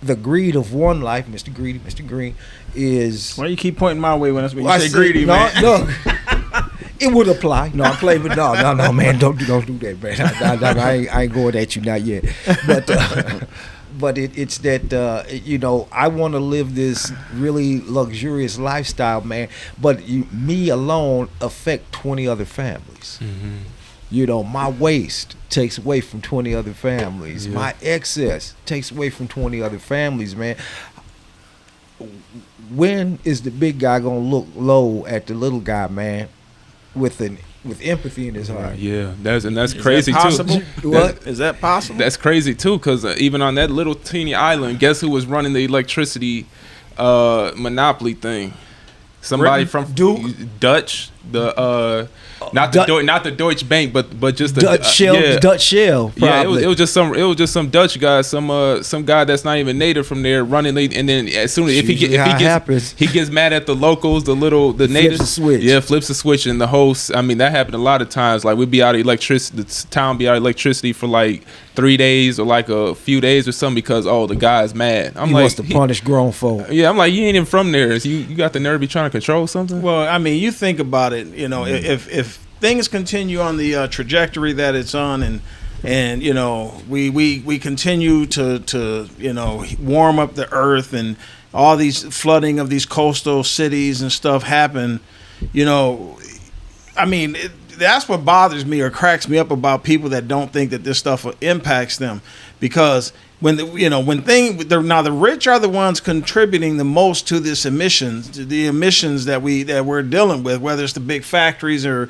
the greed of one life, Mr. Green, is... Why you keep pointing my way when you say greedy, man? No. It would apply. No, I'm playing with no, man. Don't do that, man. I ain't going at you, not yet. But it's that I want to live this really luxurious lifestyle, man. But me alone affect 20 other families. My waste takes away from 20 other families. Yeah. My excess takes away from 20 other families, man. When is the big guy gonna look low at the little guy, man? With empathy in his heart. That's crazy too. What is that possible? That's crazy too, because even on that little teeny island, guess who was running the electricity monopoly thing? Somebody from Dutch, not the Deutsche Bank, but just the Dutch Shell. Dutch Shell. Probably. Yeah, it was just some Dutch guy, some guy that's not even native from there running. And then as soon as he gets mad at the locals, the natives. Flips a switch. Yeah, flips a switch, and the host. I mean, that happened a lot of times. Like we'd be out of electricity, the town be out of electricity for like 3 days or like a few days or something because the guy's mad. He wants to punish grown folk. Yeah, I'm like, you ain't even from there. So you got the nerve to be trying to control something? Well, I mean, you think about it. If things continue on the trajectory that it's on, and we continue to warm up the earth, and all these flooding of these coastal cities and stuff happen, I mean. That's what bothers me or cracks me up about people that don't think that this stuff impacts them, because the rich are the ones contributing the most to this emissions, the emissions that we're dealing with, whether it's the big factories or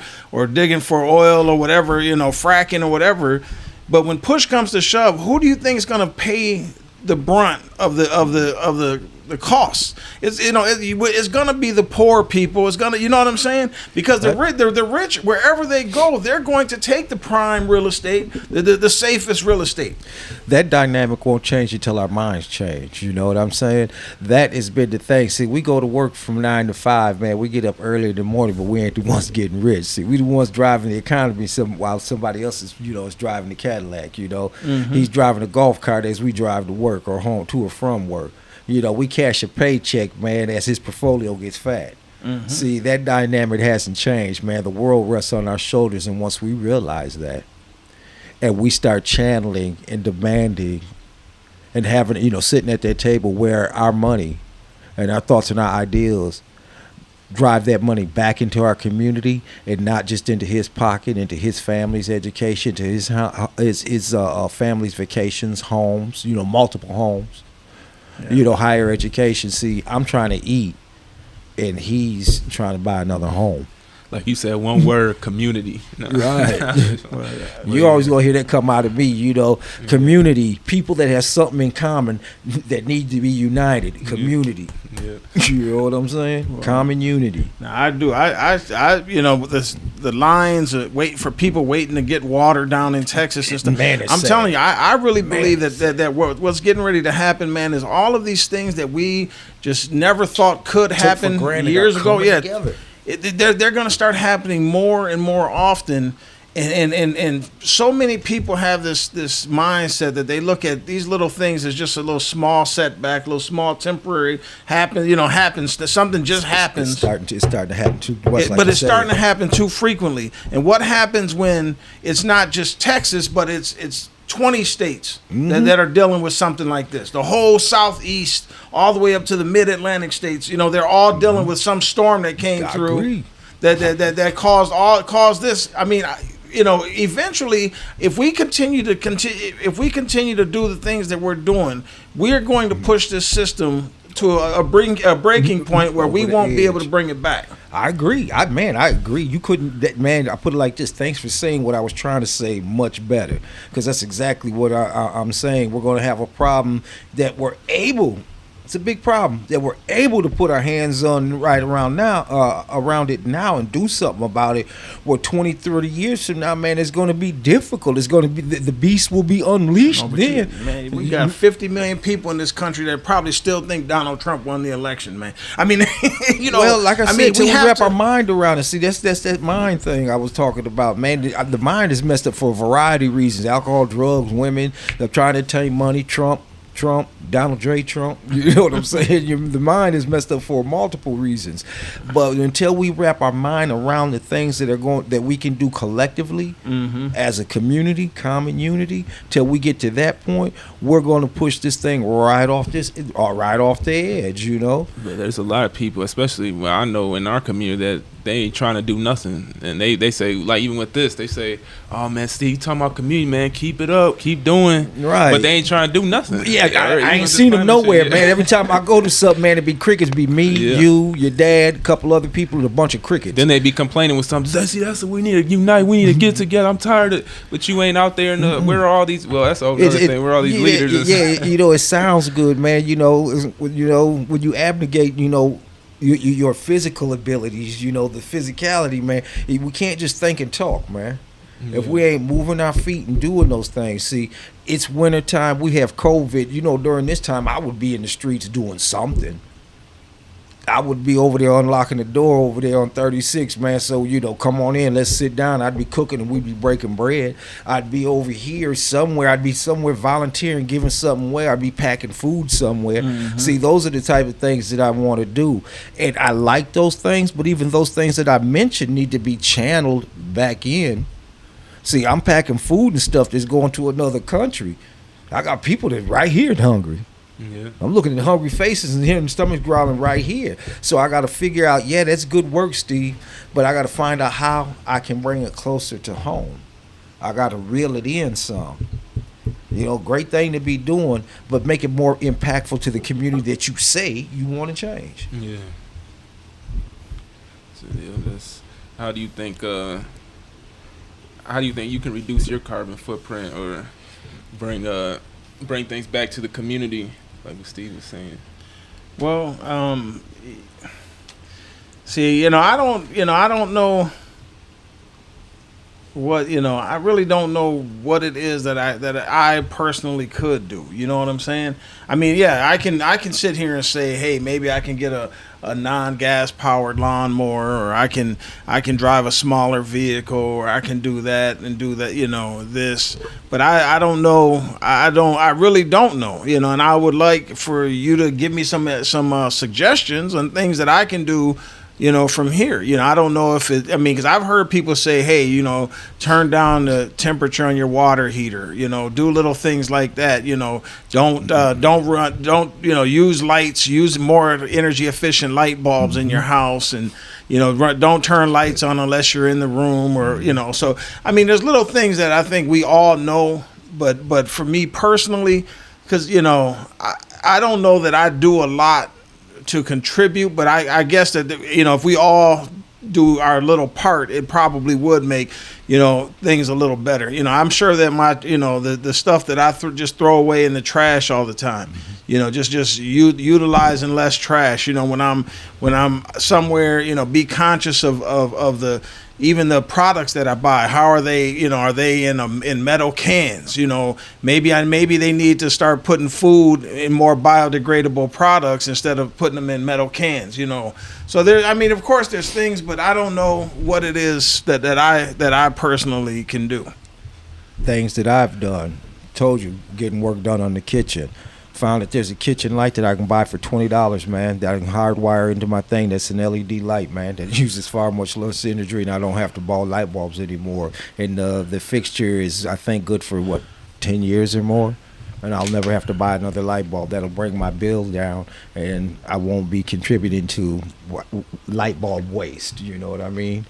digging for oil or whatever, fracking or whatever. But when push comes to shove, who do you think is going to pay the brunt of the the costs. It's going to be the poor people. It's going to, you know what I'm saying? Because the rich, wherever they go, they're going to take the prime real estate, the safest real estate. That dynamic won't change until our minds change. You know what I'm saying? That has been the thing. See, we go to work from 9 to 5, man. We get up early in the morning, but we ain't the ones getting rich. See, we the ones driving the economy while somebody else is, is driving the Cadillac, He's driving a golf cart as we drive to work or home, to or from work. We cash a paycheck, man, as his portfolio gets fat. Mm-hmm. See, that dynamic hasn't changed, man. The world rests on our shoulders, and once we realize that, and we start channeling and demanding and having, sitting at that table where our money and our thoughts and our ideals drive that money back into our community and not just into his pocket, into his family's education, to his family's vacations, homes, multiple homes, higher education. See, I'm trying to eat and he's trying to buy another home. Like you said, one word, community. No. Right. You always gonna hear that come out of me, community, people that have something in common that need to be united. Community. Yeah. You know what I'm saying? Well, common unity. Now I do. The lines waiting to get water down in Texas and stuff. Man, I'm telling you, I really believe that what's getting ready to happen, man, is all of these things that we just never thought could happen years ago. Yeah. Together. They're going to start happening more and more often, and so many people have this mindset that they look at these little things as just a little small setback, a little small temporary happens that something just happens. It's starting to happen too much, but it's starting to happen too frequently. And what happens when it's not just Texas, but it's 20 states that are dealing with something like this. The whole Southeast, all the way up to the Mid-Atlantic states, they're all dealing with some storm that came through that caused this. I mean, eventually, if we continue to do the things that we're doing, we're going to push this system to a breaking point where we won't be able to bring it back. I agree. I agree. You couldn't, I put it like this. Thanks for saying what I was trying to say much better, because that's exactly what I'm saying. We're going to have a problem that we're able. It's a big problem that we're able to put our hands on right around it now and do something about it. Well, 20, 30 years from now, man, it's going to be difficult. It's going to be, the beast will be unleashed then. We got 50 million people in this country that probably still think Donald Trump won the election, man. I mean, Well, like I said, we wrap our mind around it. See, that's that mind thing I was talking about, man. The mind is messed up for a variety of reasons. Alcohol, drugs, women. They're trying to attain money. Trump, Donald J. Trump, you know what I'm saying? The mind is messed up for multiple reasons. But until we wrap our mind around the things that we can do collectively as a community, common unity, till we get to that point, we're going to push this thing right off the edge, But there's a lot of people, especially I know in our community, that they ain't trying to do nothing. And they say, like, even with this, they say, oh, man, Steve, you talking about community, man, keep it up, keep doing. Right. But they ain't trying to do nothing. Yeah, I ain't seen them nowhere, man. Every time I go to something, man, it be crickets. Be me, you, your dad, a couple other people, and a bunch of crickets. Then they be complaining with something. See, that's what we need to unite. We need to get together. I'm tired of it. But you ain't out there in the, where are all these, well, that's another thing. Where are all these leaders? Yeah, it sounds good, man. When you abnegate, your physical abilities, the physicality, man. We can't just think and talk, man. Yeah. If we ain't moving our feet and doing those things. See, it's wintertime. We have COVID. During this time, I would be in the streets doing something. I would be over there unlocking the door over there on 36, man. So, come on in, let's sit down. I'd be cooking and we'd be breaking bread. I'd be over here somewhere. I'd be somewhere volunteering, giving something away. I'd be packing food somewhere. See, those are the type of things that I want to do. And I like those things, but even those things that I mentioned need to be channeled back in. See, I'm packing food and stuff that's going to another country. I got people that right here hungry. Yeah. I'm looking at hungry faces and hearing the stomach growling right here. So I got to figure out, that's good work, Steve, but I got to find out how I can bring it closer to home. I got to reel it in some. Great thing to be doing, but make it more impactful to the community that you say you want to change. Yeah. So how do you think you can reduce your carbon footprint or bring things back to the community, like what Steve was saying? Well, see, I don't know what I really don't know what it is that I personally could do. You know what I'm saying? I mean, yeah, I can sit here and say, hey, maybe I can get a non-gas powered lawnmower, or I can drive a smaller vehicle, or I can do that and do that, this. But I don't know. I really don't know. And I would like for you to give me some suggestions on things that I can do, from here. I don't know if because I've heard people say, hey, turn down the temperature on your water heater, do little things like that, don't use lights, use more energy efficient light bulbs in your house, and, don't turn lights on unless you're in the room, or, so, there's little things that I think we all know, but for me personally, because, I don't know that I do a lot to contribute, but I guess that if we all do our little part, it probably would make things a little better. I'm sure that my the stuff that I just throw away in the trash all the time, just utilizing less trash. When I'm somewhere, be conscious of the even the products that I buy. How are they? Are they in metal cans? Maybe they need to start putting food in more biodegradable products instead of putting them in metal cans. So there. Of course, there's things, but I don't know what it is that I personally can do. Things that I've done. Told you, getting work done on the kitchen. Found that there's a kitchen light that I can buy for $20, man, that I can hardwire into my thing. That's an LED light, man, that uses far much less energy, and I don't have to buy light bulbs anymore. And the fixture is, I think, good for 10 years or more, and I'll never have to buy another light bulb. That'll bring my bill down, and I won't be contributing to light bulb waste. You know what I mean?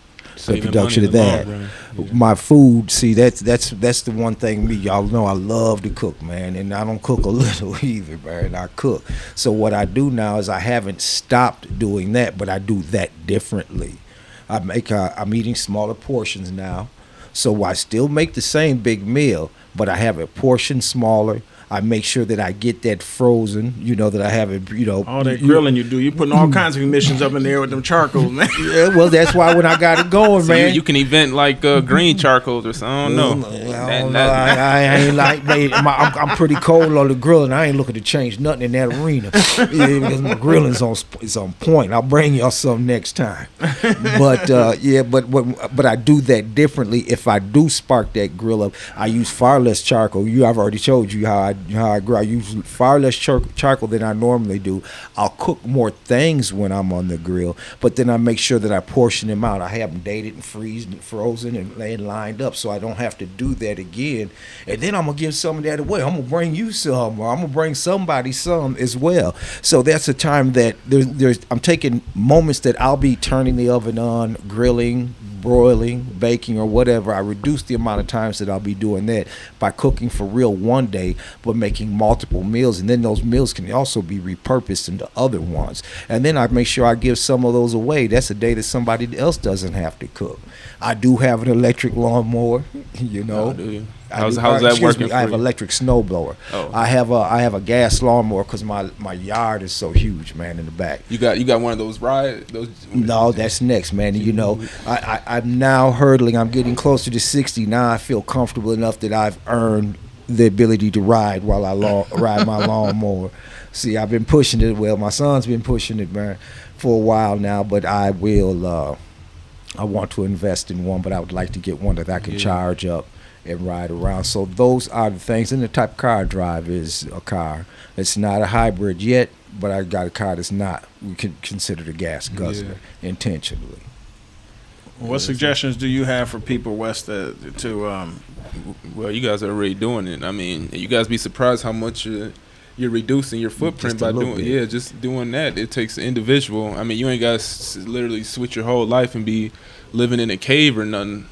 The production of that. Yeah. My food, see, that's the one thing y'all know I love to cook, man, and I don't cook a little either, man. I cook. So what I do now is I haven't stopped doing that, but I do that differently. I'm eating smaller portions now, so I still make the same big meal, but I have a portion smaller. I make sure that I get that frozen, that I have it, All that grilling you do. You putting all kinds of emissions up in there with them charcoals, man. Yeah, well, that's why when I got it going, so man. You can invent like green charcoals or something. I don't know. I don't know. I ain't like, I'm pretty cold on the grill, and I ain't looking to change nothing in that arena. Because my grilling's on point. I'll bring y'all some next time. But but I do that differently. If I do spark that grill up, I use far less charcoal. I've already told you how I grill. I use far less charcoal than I normally do. I'll cook more things when I'm on the grill, but then I make sure that I portion them out. I have them dated and frozen and lined up, so I don't have to do that again. And then I'm gonna give some of that away. I'm gonna bring you some, or I'm gonna bring somebody some as well. So that's a time that I'm taking moments that I'll be turning the oven on, grilling, broiling, baking, or whatever. I reduce the amount of times that I'll be doing that by cooking for real one day, but making multiple meals, and then those meals can also be repurposed into other ones. And then I make sure I give some of those away. That's a day that somebody else doesn't have to cook. I do have an electric lawnmower, Oh, do you? How's that working? I have an electric snowblower. Oh. I have a gas lawnmower because my yard is so huge, man, in the back. You got one of those those. No, that's next, man. I'm now hurdling. I'm getting closer to 60 now. I feel comfortable enough that I've earned the ability to ride while I ride my lawnmower. See, I've been pushing it. Well, my son's been pushing it, man, for a while now. But I will. I want to invest in one, but I would like to get one that I can charge up and ride around. So those are the things. And the type of car I drive is a car. It's not a hybrid yet, but I got a car that's not. We can consider the gas guzzler intentionally. What suggestions do you have for people, Wes, to Well, you guys are already doing it. You guys be surprised how much you're reducing your footprint by doing just doing that. It takes an individual. You ain't got to literally switch your whole life and be living in a cave or nothing.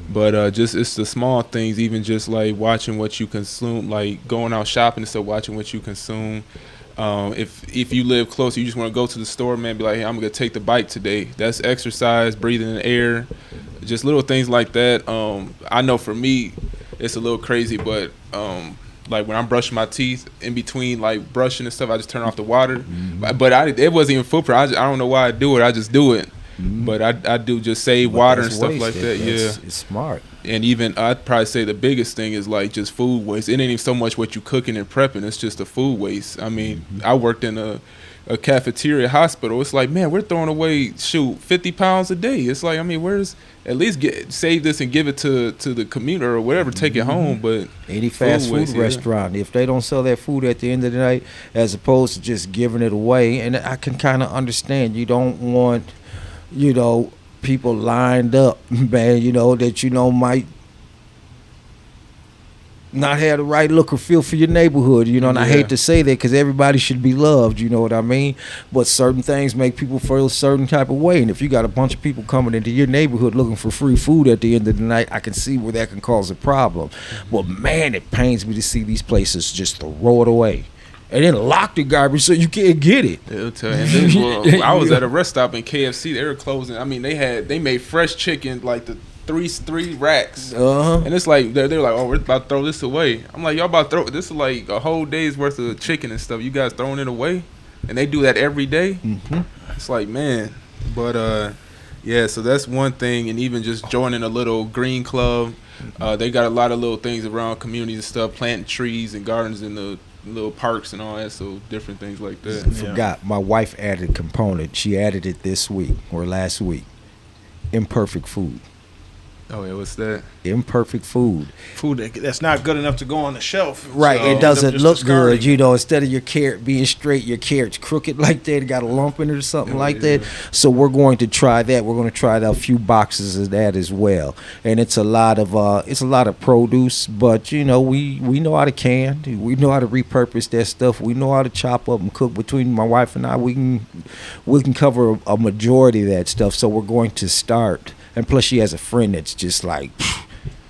But just it's the small things, even just like watching what you consume, like going out shopping and stuff, watching what you consume. If you live close, you just want to go to the store, man, be like, hey, I'm gonna take the bike today. That's exercise, breathing in the air, just little things like that. I know for me, it's a little crazy, but Like when I'm brushing my teeth, in between like brushing and stuff, I just turn off the water. But it wasn't even foolproof. I don't know why I do it. I just do it. But I do just save water and stuff like that. It's smart. And even I'd probably say the biggest thing is like just food waste. It ain't even so much what you cooking and prepping. It's just the food waste. I mean, I worked in a cafeteria hospital. It's like, man, we're throwing away 50 pounds a day. It's like, I mean, where's at least save this and give it to the community or whatever, take it home. But any fast food restaurant, if they don't sell that food at the end of the night, as opposed to just giving it away, and I can kind of understand you don't want, people lined up, man, that might not have the right look or feel for your neighborhood, and I hate to say that because everybody should be loved, you know what I mean? But certain things make people feel a certain type of way, and if you got a bunch of people coming into your neighborhood looking for free food at the end of the night, I can see where that can cause a problem. But man, it pains me to see these places just throw it away and then lock the garbage so you can't get it. They'll tell you. And then, I was at a rest stop in KFC. They were closing. I mean, they made fresh chicken like the three racks, and it's like they're like, oh, we're about to throw this away. I'm like, y'all about to throw this is like a whole day's worth of chicken and stuff. You guys throwing it away, and they do that every day. It's like, man, but yeah. So that's one thing, and even just joining a little green club. They got a lot of little things around communities and stuff, planting trees and gardens in the little parks and all that, so different things like that. I forgot, my wife added a component. She added it this week or last week. Imperfect food. Oh yeah, what's that? Imperfect food. Food that's not good enough to go on the shelf. Right, so it doesn't look discarding. good. Instead of your carrot being straight, your carrot's crooked like that. It got a lump in it or something like that. So we're going to try that. We're going to try out a few boxes of that as well. And it's a lot of produce, but we know how to can. We know how to repurpose that stuff. We know how to chop up and cook. Between my wife and I, we can cover a majority of that stuff. So we're going to start. And plus, she has a friend that's just like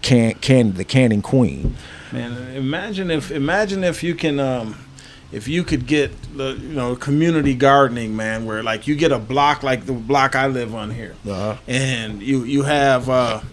the canning queen. Man, imagine if you can, if you could get the community gardening, man, where like you get a block like the block I live on here, and you have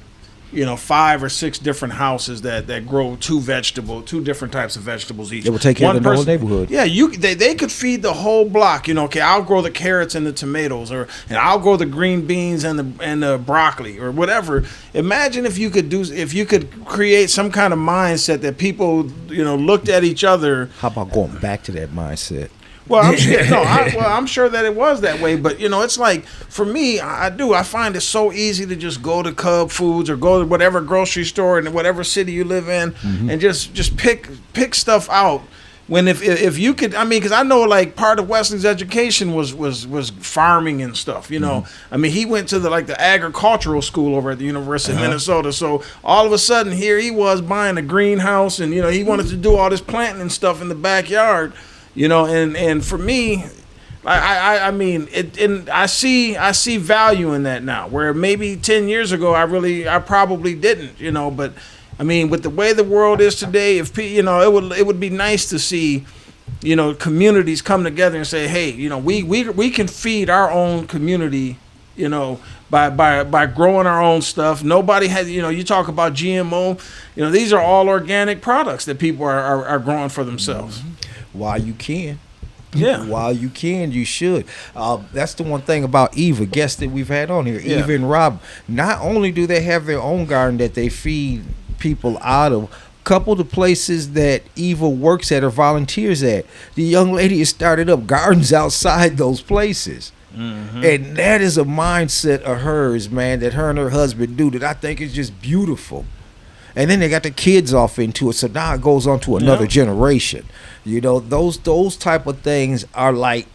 5 or 6 different houses that grow two different types of vegetables each. It will take care of the whole neighborhood. Yeah, they could feed the whole block. Okay, I'll grow the carrots and the tomatoes, and I'll grow the green beans and the broccoli or whatever. Imagine if you could create some kind of mindset that people looked at each other. How about going back to that mindset? Well, I'm sure that it was that way, but it's like for me, I find it so easy to just go to Cub Foods or go to whatever grocery store in whatever city you live in, and just pick stuff out. When if you could, I mean, because I know like part of Wesley's education was farming and stuff. I mean, he went to the agricultural school over at the University of Minnesota. So all of a sudden, here he was buying a greenhouse, and he wanted to do all this planting and stuff in the backyard. And for me, I mean, I see value in that now. Where maybe 10 years ago, I probably didn't. But I mean, with the way the world is today, if it would be nice to see, communities come together and say, hey, we can feed our own community, by growing our own stuff. Nobody has, you talk about GMO, these are all organic products that people are growing for themselves. While you can. Yeah. While you can, you should. That's the one thing about Eva, guests that we've had on here, Eva and Rob. Not only do they have their own garden that they feed people out of, a couple of the places that Eva works at or volunteers at, the young lady has started up gardens outside those places. And that is a mindset of hers, man, that her and her husband do that I think is just beautiful. And then they got the kids off into it, so now it goes on to another generation. Those type of things are like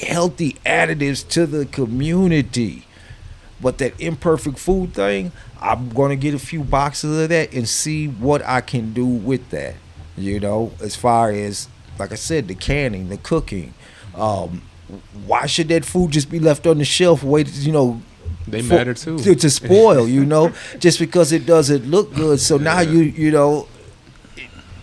healthy additives to the community. But that imperfect food thing, I'm going to get a few boxes of that and see what I can do with that. As far as, like I said, the canning, the cooking. Why should that food just be left on the shelf waiting, they matter too. To spoil, just because it doesn't look good. So now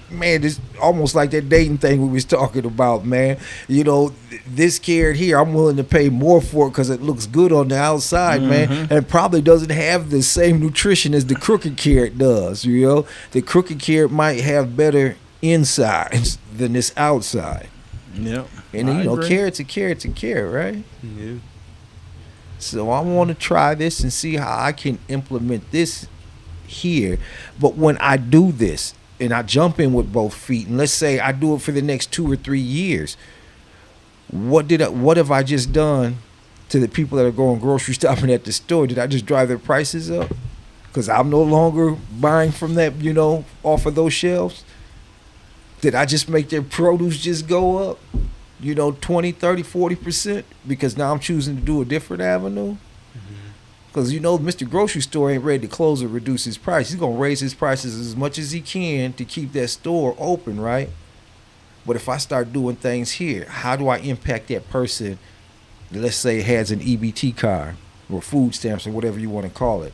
man, it's almost like that dating thing we was talking about, man. This carrot here, I'm willing to pay more for it because it looks good on the outside, man, and probably doesn't have the same nutrition as the crooked carrot does. The crooked carrot might have better inside than this outside. Yep. And then, I agree. carrot's a carrot's a carrot, right? Yeah. So I want to try this and see how I can implement this here. But when I do this and I jump in with both feet, and let's say I do it for the next 2 or 3 years, what have I just done to the people that are going grocery shopping at the store? Did I just drive their prices up? Because I'm no longer buying from that, off of those shelves. Did I just make their produce just go up, 20, 30, 40%? Because now I'm choosing to do a different avenue? Because, Mr. Grocery Store ain't ready to close or reduce his price. He's going to raise his prices as much as he can to keep that store open, right? But if I start doing things here, how do I impact that person that, let's say, has an EBT card or food stamps or whatever you want to call it?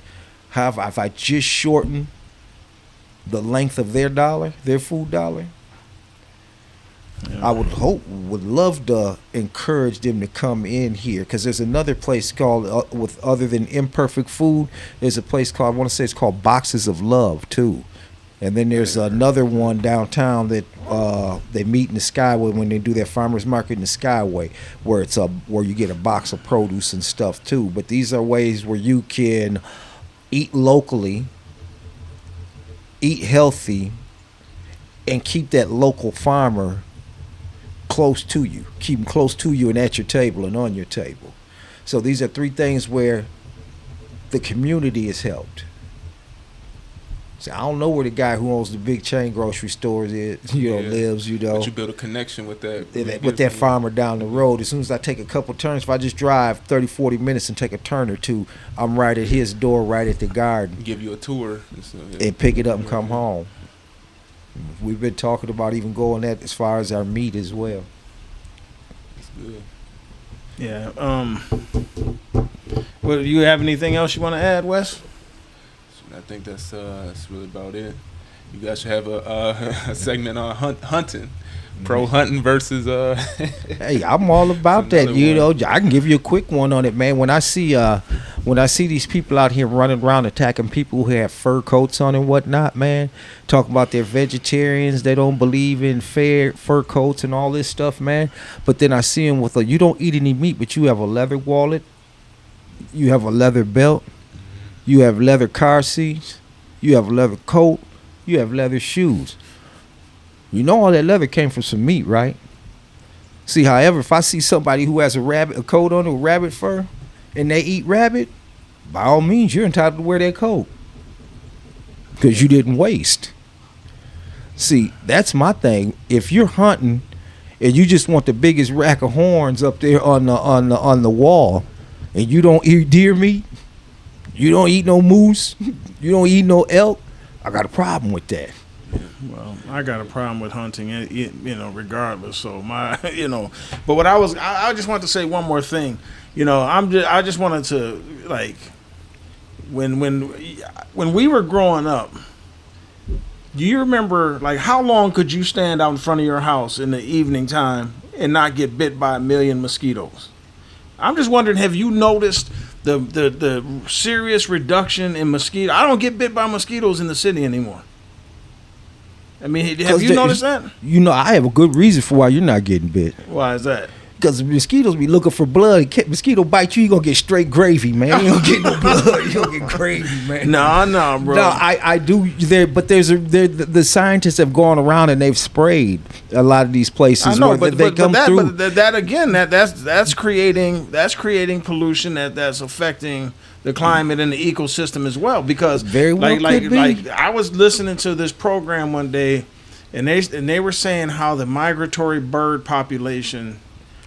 How if I just shorten the length of their dollar, their food dollar? Yeah. I would love to encourage them to come in here, because there's another place called, with other than Imperfect Food, there's a place called, I want to say it's called Boxes of Love too. And then there's another one downtown that they meet in the Skyway when they do their farmers market in the Skyway, where where you get a box of produce and stuff too. But these are ways where you can eat locally, eat healthy, and keep that local farmer close to you. Keep them close to you and at your table and on your table. So these are 3 things where the community is helped. See, I don't know where the guy who owns the big chain grocery stores lives, But you build a connection with that farmer down the road. As soon as I take a couple turns, if I just drive 30, 40 minutes and take a turn or two, I'm right at his door, right at the garden. Give you a tour. And pick it up and come home. We've been talking about even going that as far as our meat as well. That's good. Yeah. Well, do you have anything else you want to add, Wes? I think that's really about it. You guys should have a segment on hunting, pro hunting versus. Hey, I'm all about that. I can give you a quick one on it, man. When I see these people out here running around attacking people who have fur coats on and whatnot, man, talk about they're vegetarians, they don't believe in fair fur coats and all this stuff, man. But then I see them with you don't eat any meat, but you have a leather wallet, you have a leather belt. You have leather car seats. You have a leather coat. You have leather shoes. You know all that leather came from some meat, right? See, however, if I see somebody who has a coat on with rabbit fur and they eat rabbit, by all means, you're entitled to wear that coat because you didn't waste. See, that's my thing. If you're hunting and you just want the biggest rack of horns up there on the wall and you don't eat deer meat, you don't eat no moose, you don't eat no elk, I got a problem with that. Well, I got a problem with hunting, regardless. So but what I just wanted to say one more thing. I just wanted to, like, when we were growing up, do you remember, like, how long could you stand out in front of your house in the evening time and not get bit by a million mosquitoes? I'm just wondering, have you noticed the serious reduction in mosquito? I don't get bit by mosquitoes in the city anymore. I mean, have you noticed that? I have a good reason for why you're not getting bit. Why is that? Because mosquitoes be looking for blood. Mosquito bite you, gonna get straight gravy, man. You don't get no blood. You don't get gravy, man. No, bro. No, I do there, but the scientists have gone around and they've sprayed a lot of these places. I know, where but they come through. But that again, that's creating pollution that's affecting the climate and the ecosystem as well. Because very well like I was listening to this program one day, and they were saying how the migratory bird population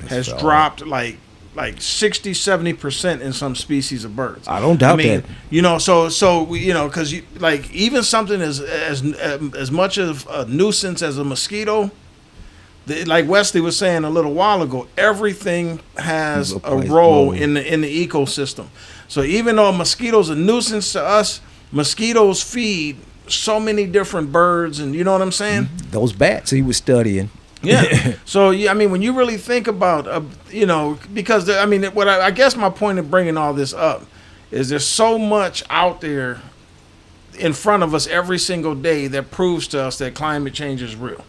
has dropped like 60-70% in some species of birds. I don't doubt that. Because even something as much of a nuisance as a mosquito, like Wesley was saying a little while ago, everything has a role in the ecosystem. So even though mosquitoes are a nuisance to us, mosquitoes feed so many different birds, and you know what I'm saying? Those bats he was studying. Yeah. So when you really think about, because I guess my point of bringing all this up is there's so much out there in front of us every single day that proves to us that climate change is real.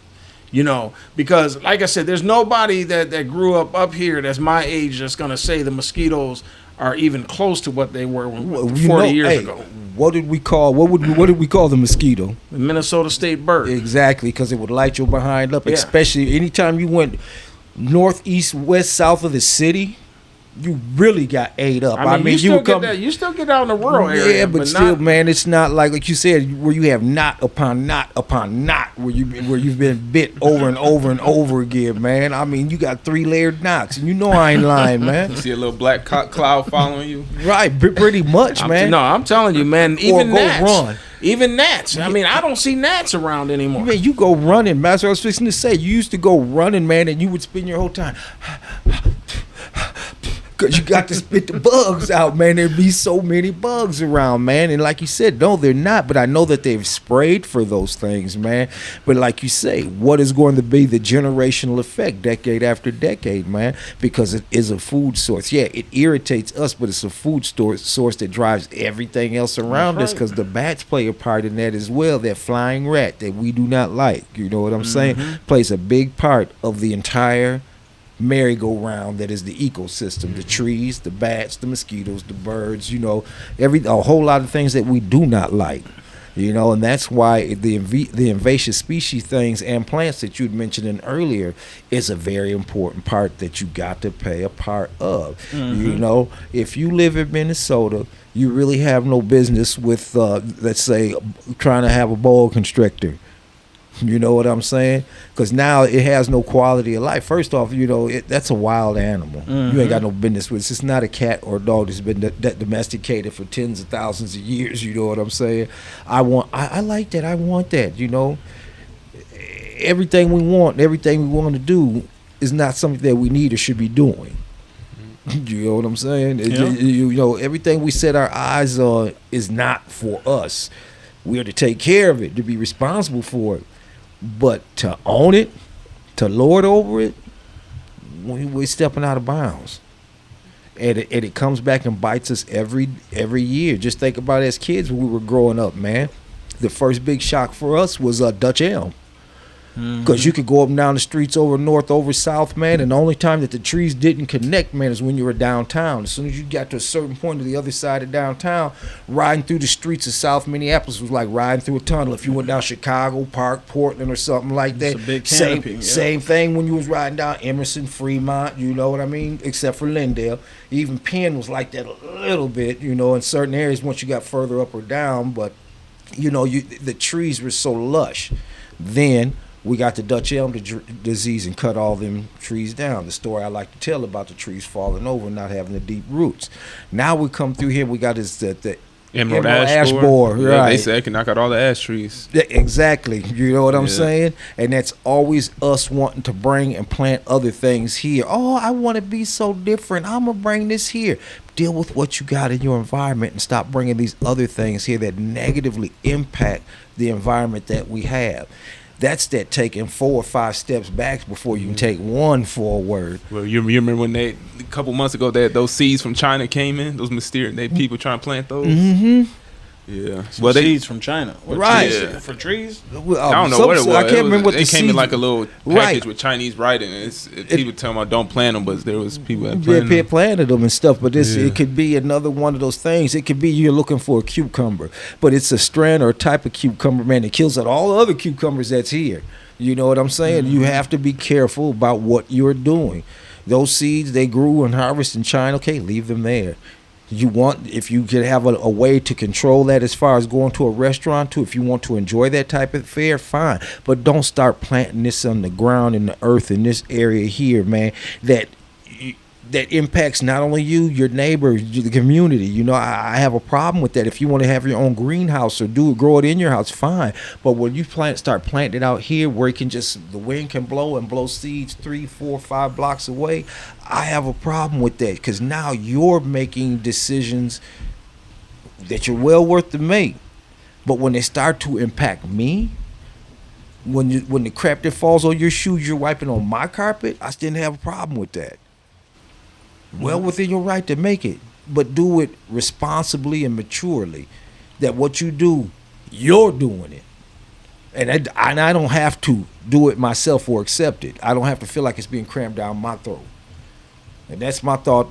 You know, because like I said, there's nobody that grew up here that's my age that's going to say the mosquitoes are even close to what they were 40 years ago. What did we call the mosquito? The Minnesota state bird. Exactly, because it would light your behind up, especially anytime you went north, east, west, south of the city. You really got ate up. I mean you still get out in the rural area. Yeah, but still, man, it's not like you said, where you have knot upon knot upon knot, where you've been bit over and over and over again, man. I mean, you got 3-layered knots, and you know I ain't lying, man. You see a little black cloud following you, right? Pretty much, man. No, I'm telling you, man. Even gnats. Run. Even gnats. I mean, I don't see gnats around anymore. Man, you go running, man. That's what I was fixing to say. You used to go running, man, and you would spend your whole time. Because you got to spit the bugs out, man. There'd be so many bugs around, man. And like you said, no, they're not. But I know that they've sprayed for those things, man. But like you say, what is going to be the generational effect decade after decade, man? Because it is a food source. Yeah, it irritates us, but it's a food source that drives everything else around us, because the bats play a part in that as well. That flying rat that we do not like, you know what I'm saying, plays a big part of the entire merry-go-round that is the ecosystem. The trees, the bats, the mosquitoes, the birds, you know, a whole lot of things that we do not like, you know. And that's why the invasive species things and plants that you'd mentioned earlier is a very important part that you got to play a part of. You know, if you live in Minnesota, you really have no business with let's say trying to have a boa constrictor. You know what I'm saying? Because now it has no quality of life. First off, you know, that's a wild animal. You ain't got no business with it. It's not a cat or a dog that's been domesticated for tens of thousands of years. You know what I'm saying? I like that. I want that, you know. Everything we want to do is not something that we need or should be doing. You know what I'm saying? Yeah. You know, everything we set our eyes on is not for us. We are to take care of it, to be responsible for it. But to own it, to lord over it, we're stepping out of bounds. And it comes back and bites us every year. Just think about it, as kids when we were growing up, man. The first big shock for us was Dutch elm. Because you could go up and down the streets over north, over south, man, and the only time that the trees didn't connect, man, is when you were downtown. As soon as you got to a certain point of the other side of downtown, riding through the streets of South Minneapolis was like riding through a tunnel. If you went down Chicago, Park, Portland, or something like that, it's a big canopy, same thing when you was riding down Emerson, Fremont, you know what I mean, except for Lindale. Even Penn was like that a little bit, you know, in certain areas once you got further up or down. But, you know, the trees were so lush. Then we got the Dutch elm disease and cut all them trees down. The story I like to tell about the trees falling over and not having the deep roots. Now we come through here, we got the emerald ash borer. Right. Yeah, they say it can knock out all the ash trees. Yeah, exactly. You know what I'm saying? And that's always us wanting to bring and plant other things here. Oh, I want to be so different. I'm going to bring this here. Deal with what you got in your environment and stop bringing these other things here that negatively impact the environment that we have. That's that taking 4 or 5 steps back before you can take one forward. Well, you remember when a couple months ago, those seeds from China came in? Those mysterious people trying to plant those? Yeah. Well, seeds from China. Right. Yeah. For trees? Well, I don't know what it was. I can't remember what they came in like a little package with Chinese writing. People tell me don't plant them, but there was people that planted them and stuff. But it could be another one of those things. It could be you're looking for a cucumber, but it's a strand or a type of cucumber, man, that kills out all the other cucumbers that's here. You know what I'm saying? You have to be careful about what you're doing. Those seeds, they grew and harvested in China. Okay, leave them there. If you could have a way to control that as far as going to a restaurant too, if you want to enjoy that type of fare, fine. But don't start planting this on the ground in the earth in this area here, man, that impacts not only you, your neighbors, the community. You know, I have a problem with that. If you want to have your own greenhouse or grow it in your house, fine. But when you start planting it out here where the wind can blow and blow seeds 3, 4, 5 blocks away, I have a problem with that, because now you're making decisions that you're well worth to make. But when they start to impact me, when the crap that falls on your shoes you're wiping on my carpet, I still have a problem with that. Well within your right to make it, but do it responsibly and maturely. That what you do, You're doing it. And I don't have to do it myself or accept it. I don't have to feel like it's being crammed down my throat. And that's my thought.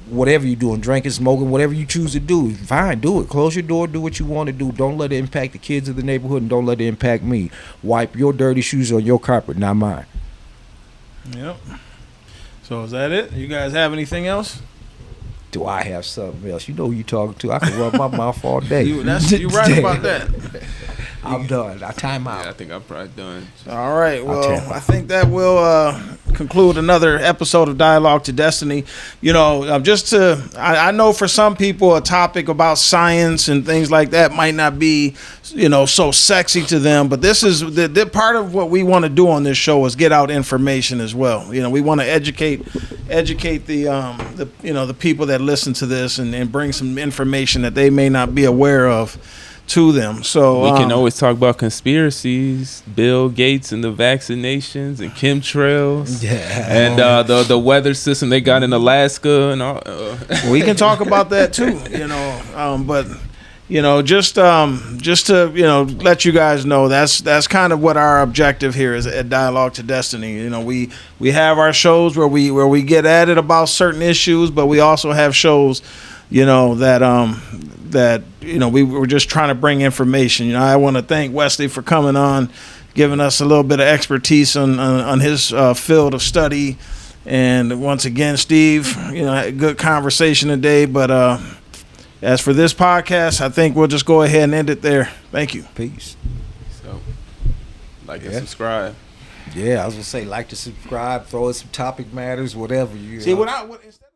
Whatever you're doing, drinking, smoking, whatever you choose to do, fine, do it. Close your door, do what you want to do. Don't let it impact the kids of the neighborhood, and don't let it impact me. Wipe your dirty shoes on your carpet, not mine. Yep. So is that it? You guys have anything else? Do I have something else? You know who you talking to. I can rub my mouth all day. You're right about that. I'm done. I time out. Yeah, I think I'm probably done. All right. Well, I think that will conclude another episode of Dialogue to Destiny. You know, I know for some people a topic about science and things like that might not be, so sexy to them. But this is the part of what we want to do on this show is get out information as well. We want to educate the people that listen to this and bring some information that they may not be aware of to them. So we can always talk about conspiracies, Bill Gates and the vaccinations and chemtrails, and the weather system they got in Alaska and all. We can talk about that too, but just to let you guys know that's kind of what our objective here is at Dialogue to Destiny. We have our shows where we get at it about certain issues, but we also have shows that we were just trying to bring information. I want to thank Wesley for coming on, giving us a little bit of expertise on his field of study, and once again, Steve, good conversation today. But as for this podcast, I think we'll just go ahead and end it there. Thank you. Peace. So, like and subscribe. Yeah, I was gonna say like to subscribe, throw us some topic matters, whatever you. See, instead